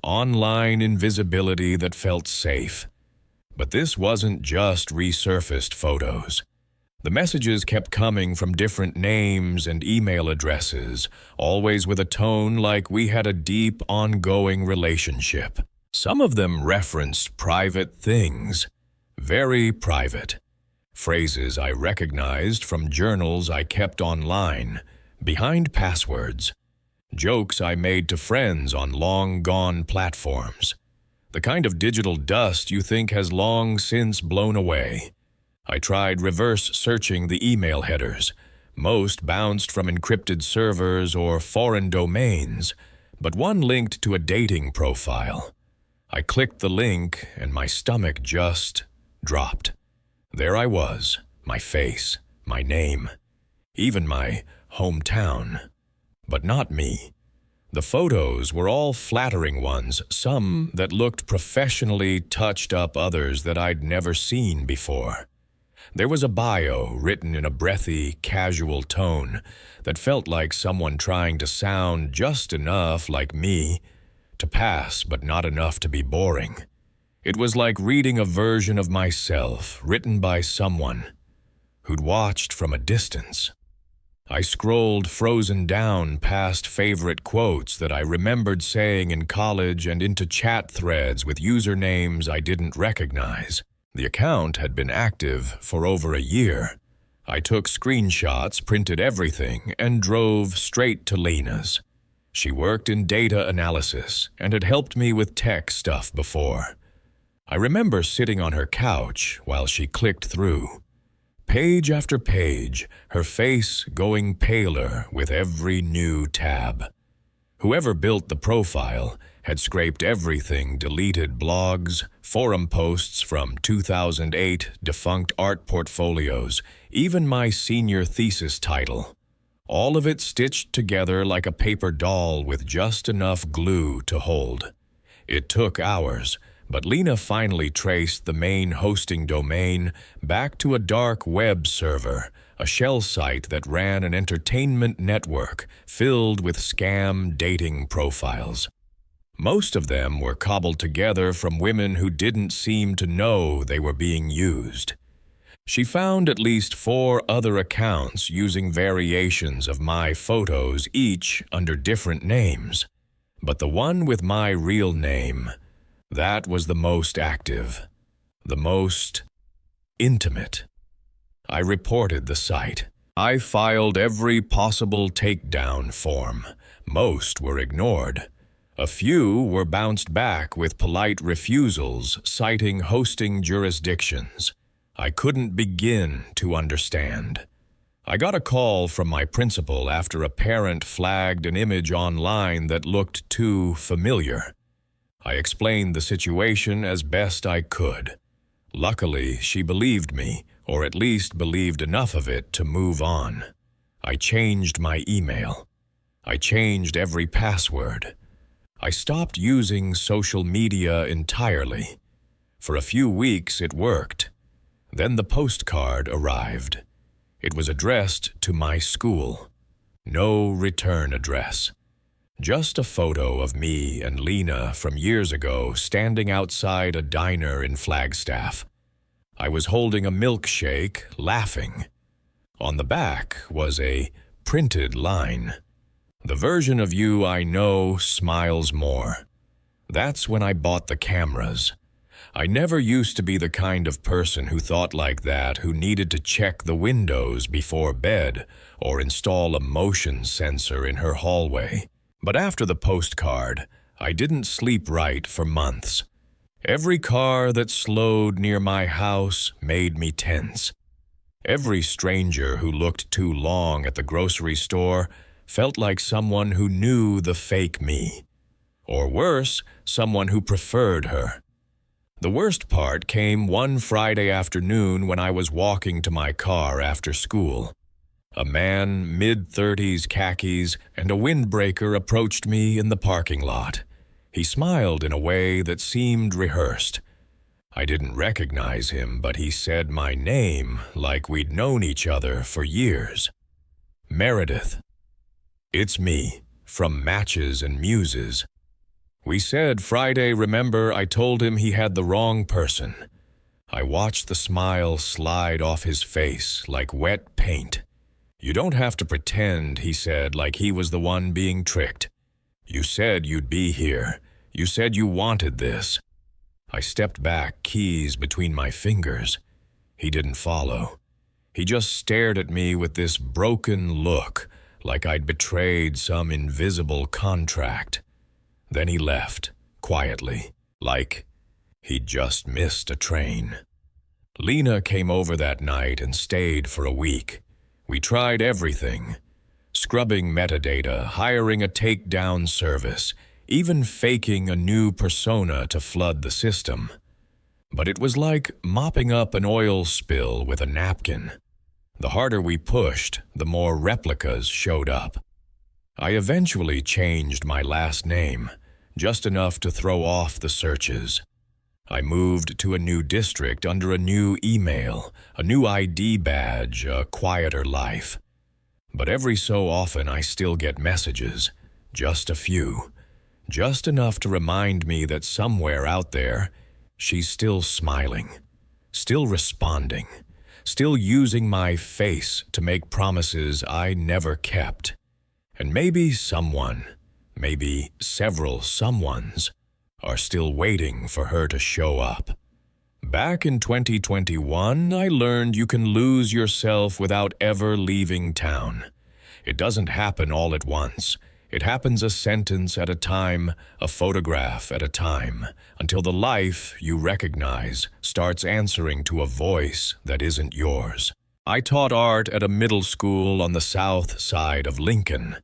online invisibility that felt safe. But this wasn't just resurfaced photos. The messages kept coming from different names and email addresses, always with a tone like we had a deep, ongoing relationship. Some of them referenced private things, very private. Phrases I recognized from journals I kept online, behind passwords. Jokes I made to friends on long-gone platforms. The kind of digital dust you think has long since blown away. I tried reverse searching the email headers. Most bounced from encrypted servers or foreign domains, but one linked to a dating profile. I clicked the link and my stomach just dropped. There I was, my face, my name, even my hometown. But not me. The photos were all flattering ones, some that looked professionally touched up, others that I'd never seen before. There was a bio written in a breathy, casual tone that felt like someone trying to sound just enough like me to pass, but not enough to be boring. It was like reading a version of myself written by someone who'd watched from a distance. I scrolled frozen down past favorite quotes that I remembered saying in college and into chat threads with usernames I didn't recognize. The account had been active for over a year. I took screenshots, printed everything, and drove straight to Lena's. She worked in data analysis and had helped me with tech stuff before. I remember sitting on her couch while she clicked through. Page after page, her face going paler with every new tab. Whoever built the profile had scraped everything, deleted blogs, forum posts from 2008, defunct art portfolios, even my senior thesis title. All of it stitched together like a paper doll with just enough glue to hold. It took hours, but Lena finally traced the main hosting domain back to a dark web server, a shell site that ran an entertainment network filled with scam dating profiles. Most of them were cobbled together from women who didn't seem to know they were being used. She found at least 4 other accounts using variations of my photos, each under different names. But the one with my real name, that was the most active, the most intimate. I reported the site. I filed every possible takedown form. Most were ignored. A few were bounced back with polite refusals, citing hosting jurisdictions. I couldn't begin to understand. I got a call from my principal after a parent flagged an image online that looked too familiar. I explained the situation as best I could. Luckily, she believed me, or at least believed enough of it to move on. I changed my email. I changed every password. I stopped using social media entirely. For a few weeks it worked. Then the postcard arrived. It was addressed to my school. No return address. Just a photo of me and Lena from years ago standing outside a diner in Flagstaff. I was holding a milkshake, laughing. On the back was a printed line. The version of you I know smiles more. That's when I bought the cameras. I never used to be the kind of person who thought like that, who needed to check the windows before bed or install a motion sensor in her hallway. But after the postcard, I didn't sleep right for months. Every car that slowed near my house made me tense. Every stranger who looked too long at the grocery store felt like someone who knew the fake me. Or worse, someone who preferred her. The worst part came one Friday afternoon when I was walking to my car after school. A man, mid-30s, khakis, and a windbreaker approached me in the parking lot. He smiled in a way that seemed rehearsed. I didn't recognize him, but he said my name like we'd known each other for years. Meredith. It's me, from Matches and Muses. We said Friday, remember, I told him he had the wrong person. I watched the smile slide off his face like wet paint. You don't have to pretend, he said, like he was the one being tricked. You said you'd be here. You said you wanted this. I stepped back, keys between my fingers. He didn't follow. He just stared at me with this broken look, like I'd betrayed some invisible contract. Then he left, quietly, like he'd just missed a train. Lena came over that night and stayed for a week. We tried everything. Scrubbing metadata, hiring a takedown service, even faking a new persona to flood the system. But it was like mopping up an oil spill with a napkin. The harder we pushed, the more replicas showed up. I eventually changed my last name, just enough to throw off the searches. I moved to a new district under a new email, a new ID badge, a quieter life. But every so often I still get messages, just a few, just enough to remind me that somewhere out there, she's still smiling, still responding, still using my face to make promises I never kept. And maybe someone, maybe several someones, are still waiting for her to show up. Back in 2021, I learned you can lose yourself without ever leaving town. It doesn't happen all at once. It happens a sentence at a time, a photograph at a time, until the life you recognize starts answering to a voice that isn't yours. I taught art at a middle school on the south side of Lincoln.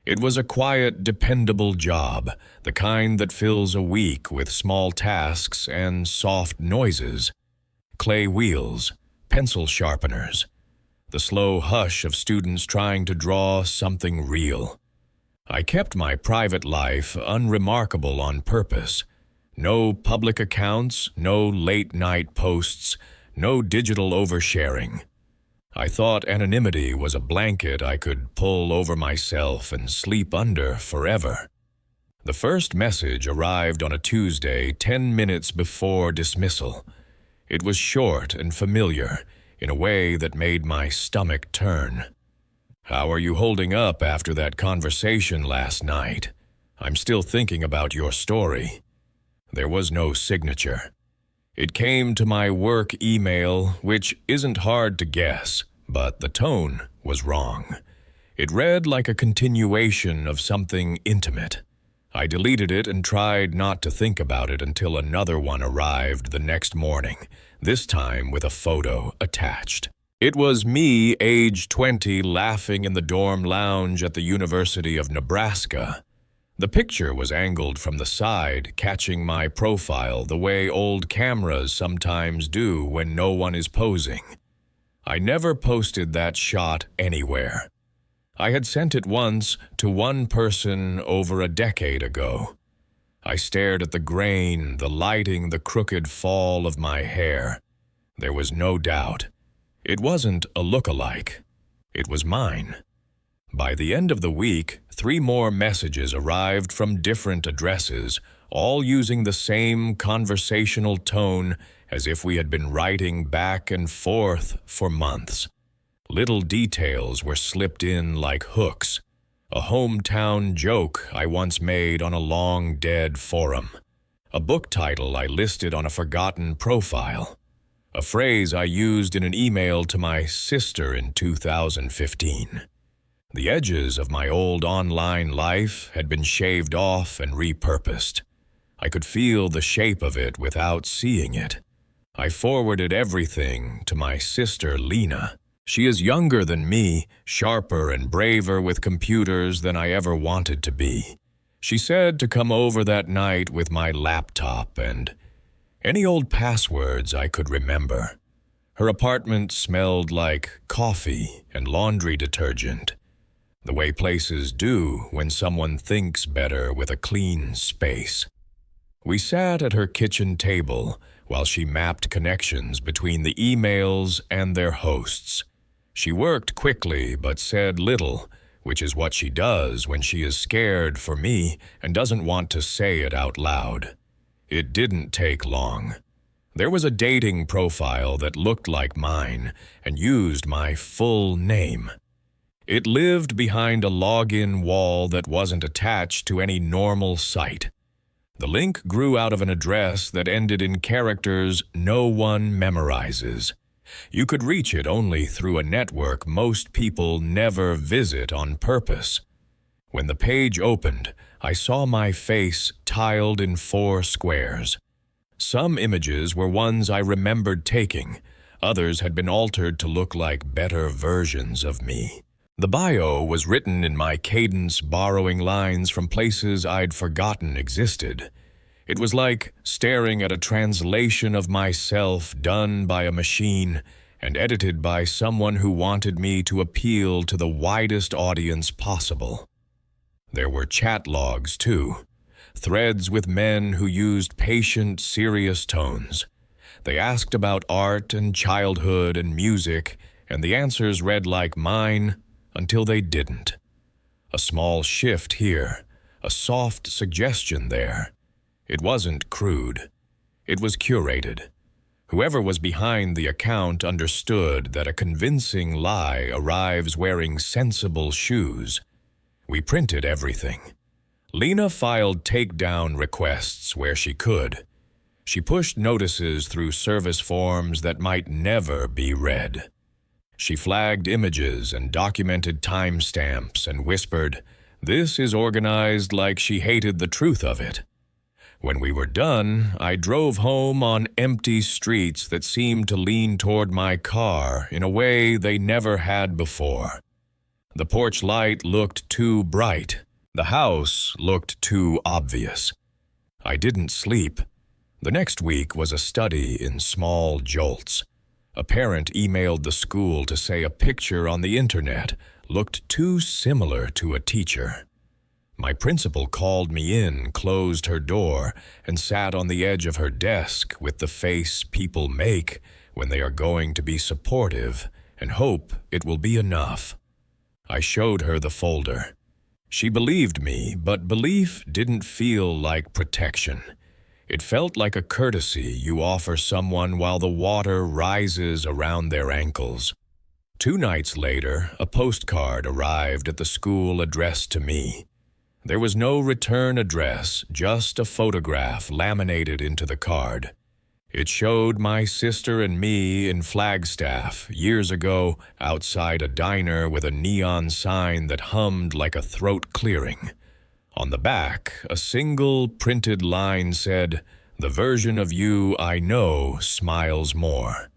It was a quiet, dependable job, the kind that fills a week with small tasks and soft noises. Clay wheels, pencil sharpeners, the slow hush of students trying to draw something real. I kept my private life unremarkable on purpose. No public accounts, no late-night posts, no digital oversharing. I thought anonymity was a blanket I could pull over myself and sleep under forever. The first message arrived on a Tuesday, 10 minutes before dismissal. It was short and familiar, in a way that made my stomach turn. How are you holding up after that conversation last night? I'm still thinking about your story. There was no signature. It came to my work email, which isn't hard to guess, but the tone was wrong. It read like a continuation of something intimate. I deleted it and tried not to think about it until another one arrived the next morning, this time with a photo attached. It was me, age 20, laughing in the dorm lounge at the University of Nebraska. The picture was angled from the side, catching my profile the way old cameras sometimes do when no one is posing. I never posted that shot anywhere. I had sent it once to one person over a decade ago. I stared at the grain, the lighting, the crooked fall of my hair. There was no doubt. It wasn't a look-alike. It was mine. By the end of the week, 3 more messages arrived from different addresses, all using the same conversational tone as if we had been writing back and forth for months. Little details were slipped in like hooks. A hometown joke I once made on a long-dead forum. A book title I listed on a forgotten profile. A phrase I used in an email to my sister in 2015. The edges of my old online life had been shaved off and repurposed. I could feel the shape of it without seeing it. I forwarded everything to my sister Lena. She is younger than me, sharper and braver with computers than I ever wanted to be. She said to come over that night with my laptop and any old passwords I could remember. Her apartment smelled like coffee and laundry detergent, the way places do when someone thinks better with a clean space. We sat at her kitchen table while she mapped connections between the emails and their hosts. She worked quickly but said little, which is what she does when she is scared for me and doesn't want to say it out loud. It didn't take long. There was a dating profile that looked like mine and used my full name. It lived behind a login wall that wasn't attached to any normal site. The link grew out of an address that ended in characters no one memorizes. You could reach it only through a network most people never visit on purpose. When the page opened, I saw my face tiled in 4 squares. Some images were ones I remembered taking. Others had been altered to look like better versions of me. The bio was written in my cadence, borrowing lines from places I'd forgotten existed. It was like staring at a translation of myself done by a machine and edited by someone who wanted me to appeal to the widest audience possible. There were chat logs, too, threads with men who used patient, serious tones. They asked about art and childhood and music, and the answers read like mine until they didn't. A small shift here, a soft suggestion there. It wasn't crude. It was curated. Whoever was behind the account understood that a convincing lie arrives wearing sensible shoes. We printed everything. Lena filed takedown requests where she could. She pushed notices through service forms that might never be read. She flagged images and documented timestamps and whispered, "This is organized like she hated the truth of it." When we were done, I drove home on empty streets that seemed to lean toward my car in a way they never had before. The porch light looked too bright. The house looked too obvious. I didn't sleep. The next week was a study in small jolts. A parent emailed the school to say a picture on the internet looked too similar to a teacher. My principal called me in, closed her door, and sat on the edge of her desk with the face people make when they are going to be supportive and hope it will be enough. I showed her the folder. She believed me, but belief didn't feel like protection. It felt like a courtesy you offer someone while the water rises around their ankles. 2 nights later, a postcard arrived at the school addressed to me. There was no return address, just a photograph laminated into the card. It showed my sister and me in Flagstaff years ago outside a diner with a neon sign that hummed like a throat clearing. On the back, a single printed line said, "The version of you I know smiles more."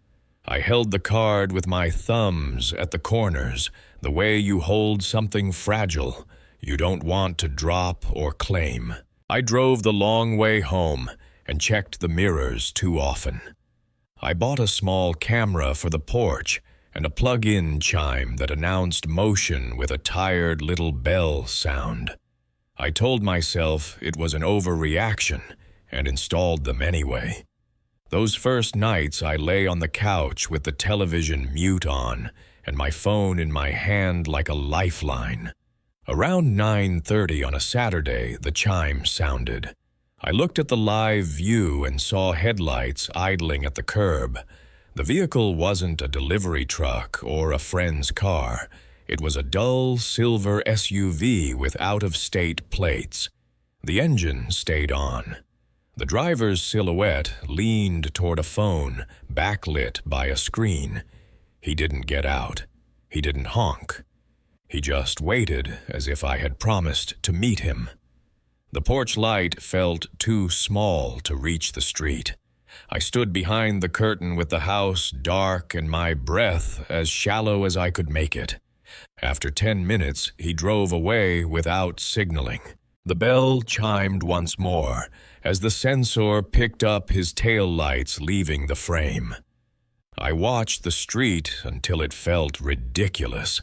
I held the card with my thumbs at the corners, the way you hold something fragile you don't want to drop or claim. I drove the long way home and checked the mirrors too often. I bought a small camera for the porch and a plug-in chime that announced motion with a tired little bell sound. I told myself it was an overreaction and installed them anyway. Those first nights I lay on the couch with the television mute on and my phone in my hand like a lifeline. Around 9:30 on a Saturday, the chime sounded. I looked at the live view and saw headlights idling at the curb. The vehicle wasn't a delivery truck or a friend's car. It was a dull silver SUV with out-of-state plates. The engine stayed on. The driver's silhouette leaned toward a phone, backlit by a screen. He didn't get out. He didn't honk. He just waited as if I had promised to meet him. The porch light felt too small to reach the street. I stood behind the curtain with the house dark and my breath as shallow as I could make it. After 10 minutes, he drove away without signaling. The bell chimed once more as the sensor picked up his tail lights leaving the frame. I watched the street until it felt ridiculous.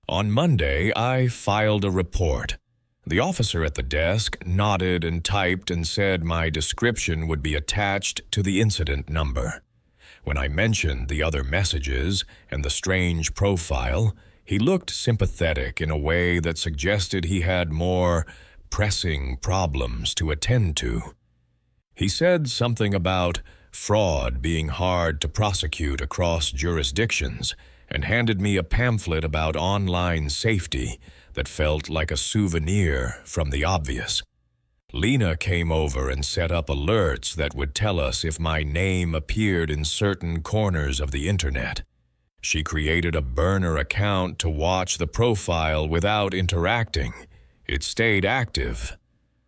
On Monday, I filed a report. The officer at the desk nodded and typed and said my description would be attached to the incident number. When I mentioned the other messages and the strange profile, he looked sympathetic in a way that suggested he had more pressing problems to attend to. He said something about fraud being hard to prosecute across jurisdictions and handed me a pamphlet about online safety that felt like a souvenir from the obvious. Lena came over and set up alerts that would tell us if my name appeared in certain corners of the internet. She created a burner account to watch the profile without interacting. It stayed active.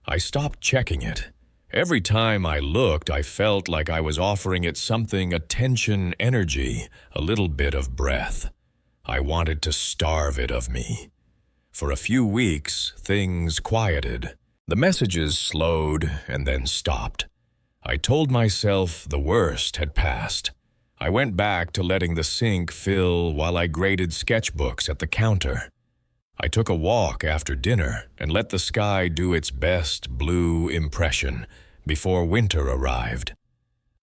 I stopped checking it. Every time I looked, I felt like I was offering it something attention, energy, a little bit of breath. I wanted to starve it of me. For a few weeks, things quieted. The messages slowed and then stopped. I told myself the worst had passed. I went back to letting the sink fill while I graded sketchbooks at the counter. I took a walk after dinner and let the sky do its best blue impression before winter arrived.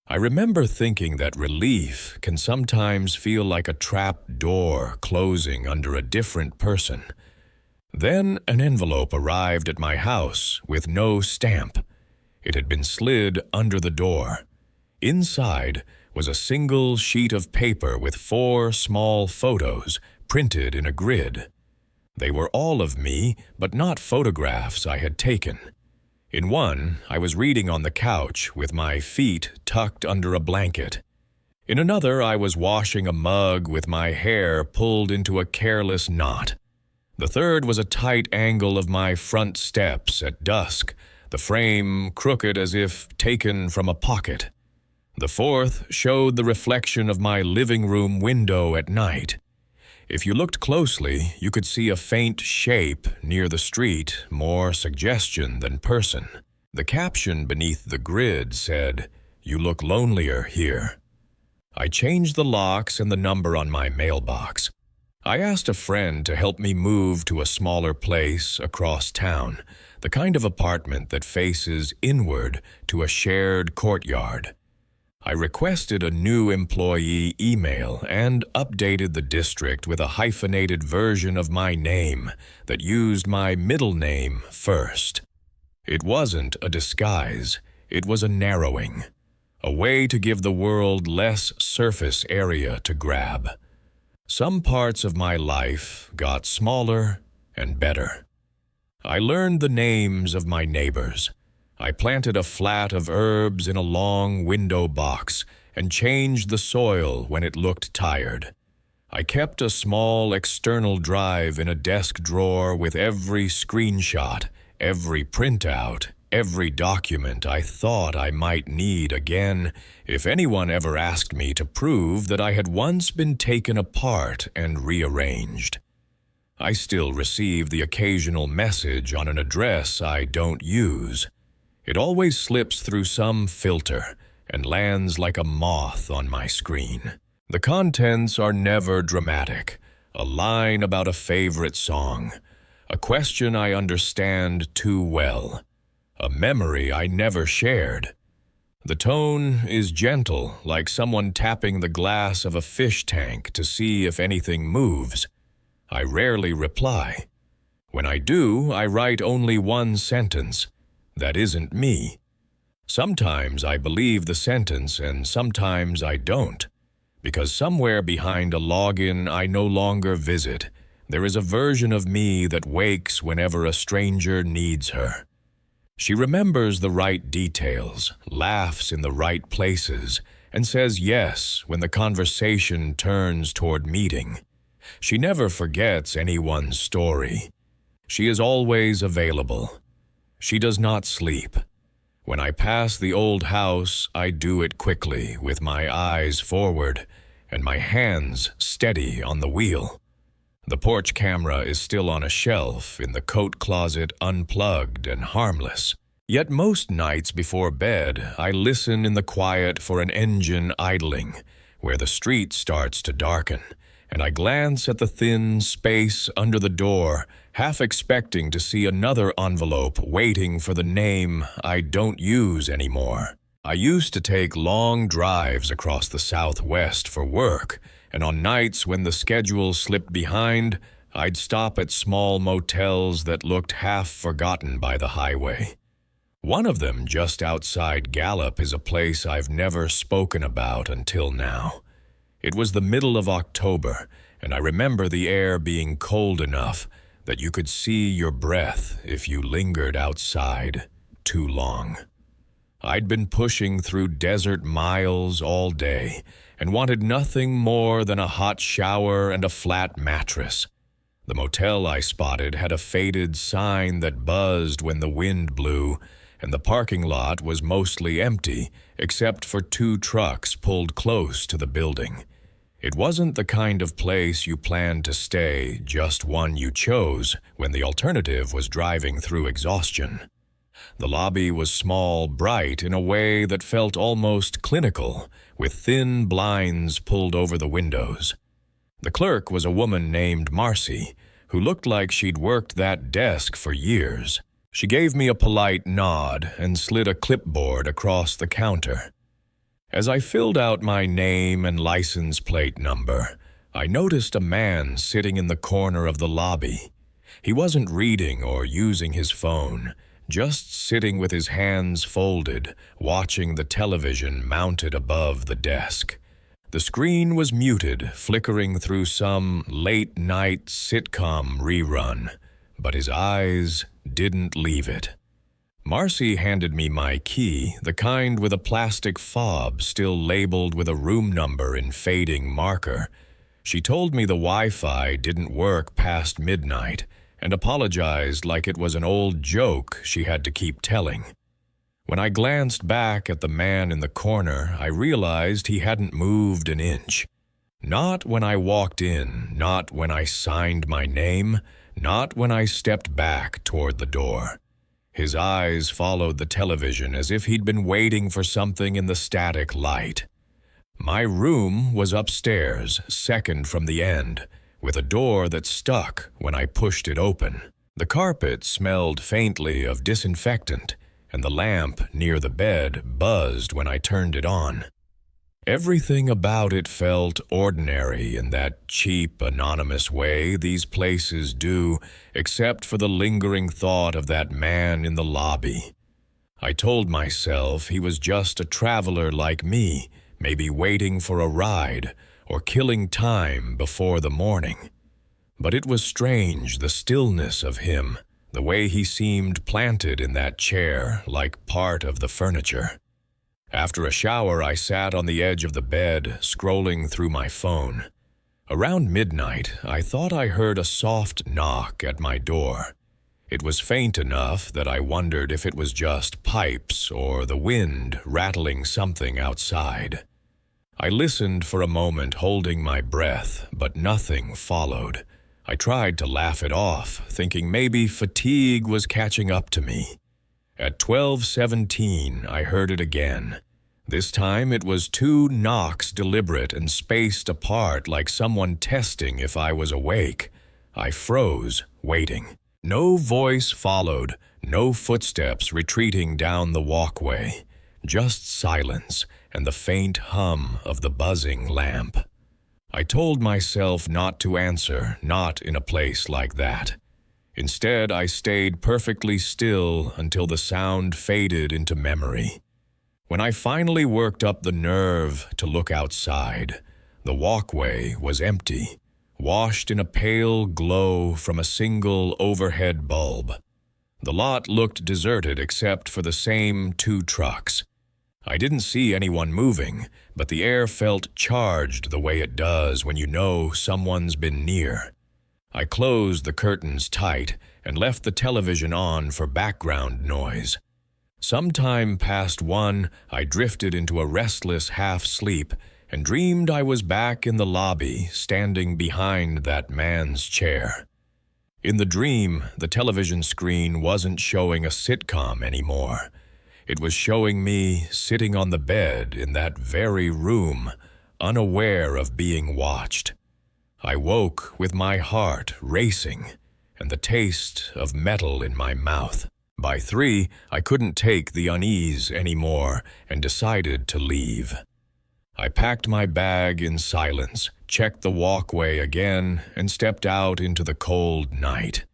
I remember thinking that relief can sometimes feel like a trap door closing under a different person. Then an envelope arrived at my house with no stamp. It had been slid under the door. Inside was a single sheet of paper with 4 small photos printed in a grid. They were all of me, but not photographs I had taken. In one, I was reading on the couch with my feet tucked under a blanket. In another, I was washing a mug with my hair pulled into a careless knot. The third was a tight angle of my front steps at dusk, the frame crooked as if taken from a pocket. The fourth showed the reflection of my living room window at night. If you looked closely, you could see a faint shape near the street, more suggestion than person. The caption beneath the grid said, "You look lonelier here." I changed the locks and the number on my mailbox. I asked a friend to help me move to a smaller place across town, the kind of apartment that faces inward to a shared courtyard. I requested a new employee email and updated the district with a hyphenated version of my name that used my middle name first. It wasn't a disguise, it was a narrowing, a way to give the world less surface area to grab. Some parts of my life got smaller and better. I learned the names of my neighbors. I planted a flat of herbs in a long window box and changed the soil when it looked tired. I kept a small external drive in a desk drawer with every screenshot, every printout, every document I thought I might need again if anyone ever asked me to prove that I had once been taken apart and rearranged. I still receive the occasional message on an address I don't use. It always slips through some filter and lands like a moth on my screen. The contents are never dramatic, a line about a favorite song, a question I understand too well, a memory I never shared. The tone is gentle, like someone tapping the glass of a fish tank to see if anything moves. I rarely reply. When I do, I write only one sentence. That isn't me. Sometimes I believe the sentence and sometimes I don't, because somewhere behind a login I no longer visit, there is a version of me that wakes whenever a stranger needs her. She remembers the right details, laughs in the right places, and says yes when the conversation turns toward meeting. She never forgets anyone's story. She is always available. She does not sleep. When I pass the old house, I do it quickly, with my eyes forward and my hands steady on the wheel. The porch camera is still on a shelf in the coat closet, unplugged and harmless. Yet most nights before bed, I listen in the quiet for an engine idling, where the street starts to darken, and I glance at the thin space under the door, half expecting to see another envelope waiting for the name I don't use anymore. I used to take long drives across the Southwest for work, and on nights when the schedule slipped behind, I'd stop at small motels that looked half forgotten by the highway. One of them, just outside Gallup, is a place I've never spoken about until now. It was the middle of October, and I remember the air being cold enough that you could see your breath if you lingered outside too long. I'd been pushing through desert miles all day and wanted nothing more than a hot shower and a flat mattress. The motel I spotted had a faded sign that buzzed when the wind blew, and the parking lot was mostly empty except for 2 trucks pulled close to the building. It wasn't the kind of place you planned to stay, just one you chose when the alternative was driving through exhaustion. The lobby was small, bright in a way that felt almost clinical, with thin blinds pulled over the windows. The clerk was a woman named Marcy, who looked like she'd worked that desk for years. She gave me a polite nod and slid a clipboard across the counter. As I filled out my name and license plate number, I noticed a man sitting in the corner of the lobby. He wasn't reading or using his phone, just sitting with his hands folded, watching the television mounted above the desk. The screen was muted, flickering through some late-night sitcom rerun, but his eyes didn't leave it. Marcy handed me my key, the kind with a plastic fob still labeled with a room number in fading marker. She told me the Wi-Fi didn't work past midnight and apologized like it was an old joke she had to keep telling. When I glanced back at the man in the corner, I realized he hadn't moved an inch. Not when I walked in, not when I signed my name, not when I stepped back toward the door. His eyes followed the television as if he'd been waiting for something in the static light. My room was upstairs, second from the end, with a door that stuck when I pushed it open. The carpet smelled faintly of disinfectant, and the lamp near the bed buzzed when I turned it on. Everything about it felt ordinary in that cheap, anonymous way these places do, except for the lingering thought of that man in the lobby. I told myself he was just a traveler like me, maybe waiting for a ride or killing time before the morning. But it was strange, the stillness of him, the way he seemed planted in that chair like part of the furniture. After a shower, I sat on the edge of the bed, scrolling through my phone. Around midnight, I thought I heard a soft knock at my door. It was faint enough that I wondered if it was just pipes or the wind rattling something outside. I listened for a moment, holding my breath, but nothing followed. I tried to laugh it off, thinking maybe fatigue was catching up to me. At 12:17, I heard it again. This time it was 2 knocks, deliberate and spaced apart, like someone testing if I was awake. I froze, waiting. No voice followed, no footsteps retreating down the walkway. Just silence and the faint hum of the buzzing lamp. I told myself not to answer, not in a place like that. Instead, I stayed perfectly still until the sound faded into memory. When I finally worked up the nerve to look outside, the walkway was empty, washed in a pale glow from a single overhead bulb. The lot looked deserted except for the same 2 trucks. I didn't see anyone moving, but the air felt charged the way it does when you know someone's been near. I closed the curtains tight and left the television on for background noise. Sometime past 1, I drifted into a restless half-sleep and dreamed I was back in the lobby, standing behind that man's chair. In the dream, the television screen wasn't showing a sitcom anymore. It was showing me sitting on the bed in that very room, unaware of being watched. I woke with my heart racing and the taste of metal in my mouth. By 3, I couldn't take the unease anymore and decided to leave. I packed my bag in silence, checked the walkway again, and stepped out into the cold night.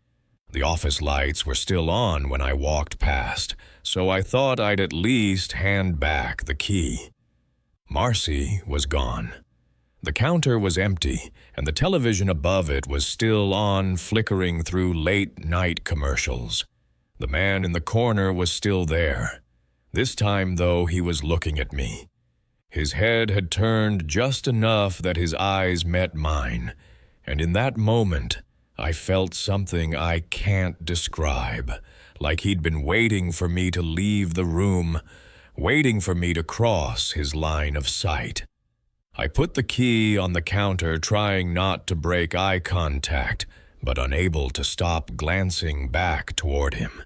The office lights were still on when I walked past, so I thought I'd at least hand back the key. Marcy was gone. The counter was empty, and the television above it was still on, flickering through late-night commercials. The man in the corner was still there. This time, though, he was looking at me. His head had turned just enough that his eyes met mine, and in that moment, I felt something I can't describe, like he'd been waiting for me to leave the room, waiting for me to cross his line of sight. I put the key on the counter, trying not to break eye contact, but unable to stop glancing back toward him.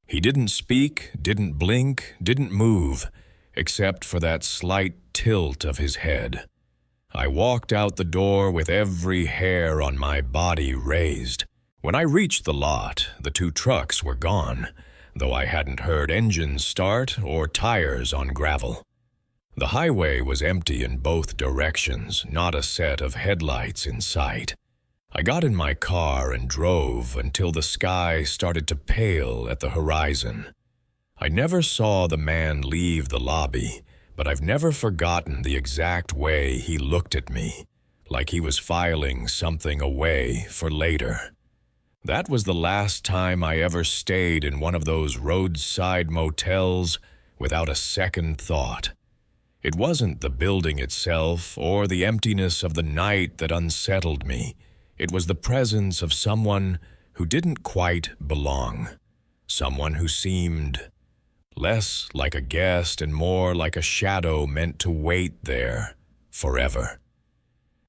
He didn't speak, didn't blink, didn't move, except for that slight tilt of his head. I walked out the door with every hair on my body raised. When I reached the lot, the 2 trucks were gone, though I hadn't heard engines start or tires on gravel. The highway was empty in both directions, not a set of headlights in sight. I got in my car and drove until the sky started to pale at the horizon. I never saw the man leave the lobby, but I've never forgotten the exact way he looked at me, like he was filing something away for later. That was the last time I ever stayed in one of those roadside motels without a second thought. It wasn't the building itself or the emptiness of the night that unsettled me. It was the presence of someone who didn't quite belong, someone who seemed less like a guest and more like a shadow meant to wait there forever.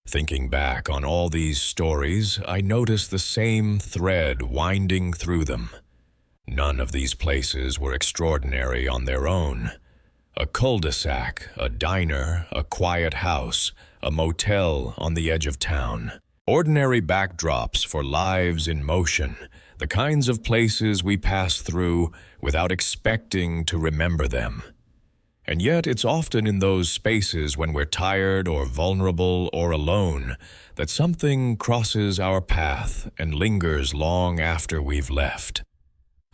Thinking back on all these stories, I noticed the same thread winding through them. None of these places were extraordinary on their own. A cul-de-sac, a diner, a quiet house, a motel on the edge of town. Ordinary backdrops for lives in motion, the kinds of places we pass through without expecting to remember them. And yet it's often in those spaces when we're tired or vulnerable or alone that something crosses our path and lingers long after we've left.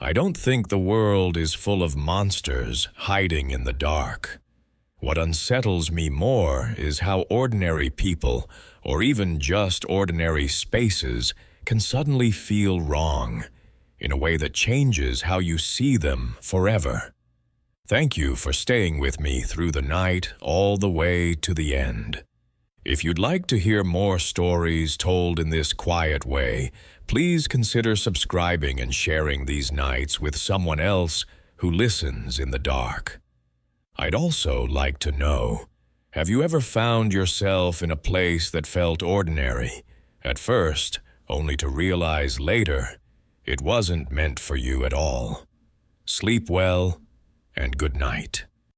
I don't think the world is full of monsters hiding in the dark. What unsettles me more is how ordinary people, or even just ordinary spaces, can suddenly feel wrong, in a way that changes how you see them forever. Thank you for staying with me through the night, all the way to the end. If you'd like to hear more stories told in this quiet way, please consider subscribing and sharing these nights with someone else who listens in the dark. I'd also like to know, have you ever found yourself in a place that felt ordinary, at first, only to realize later it wasn't meant for you at all? Sleep well, and good night.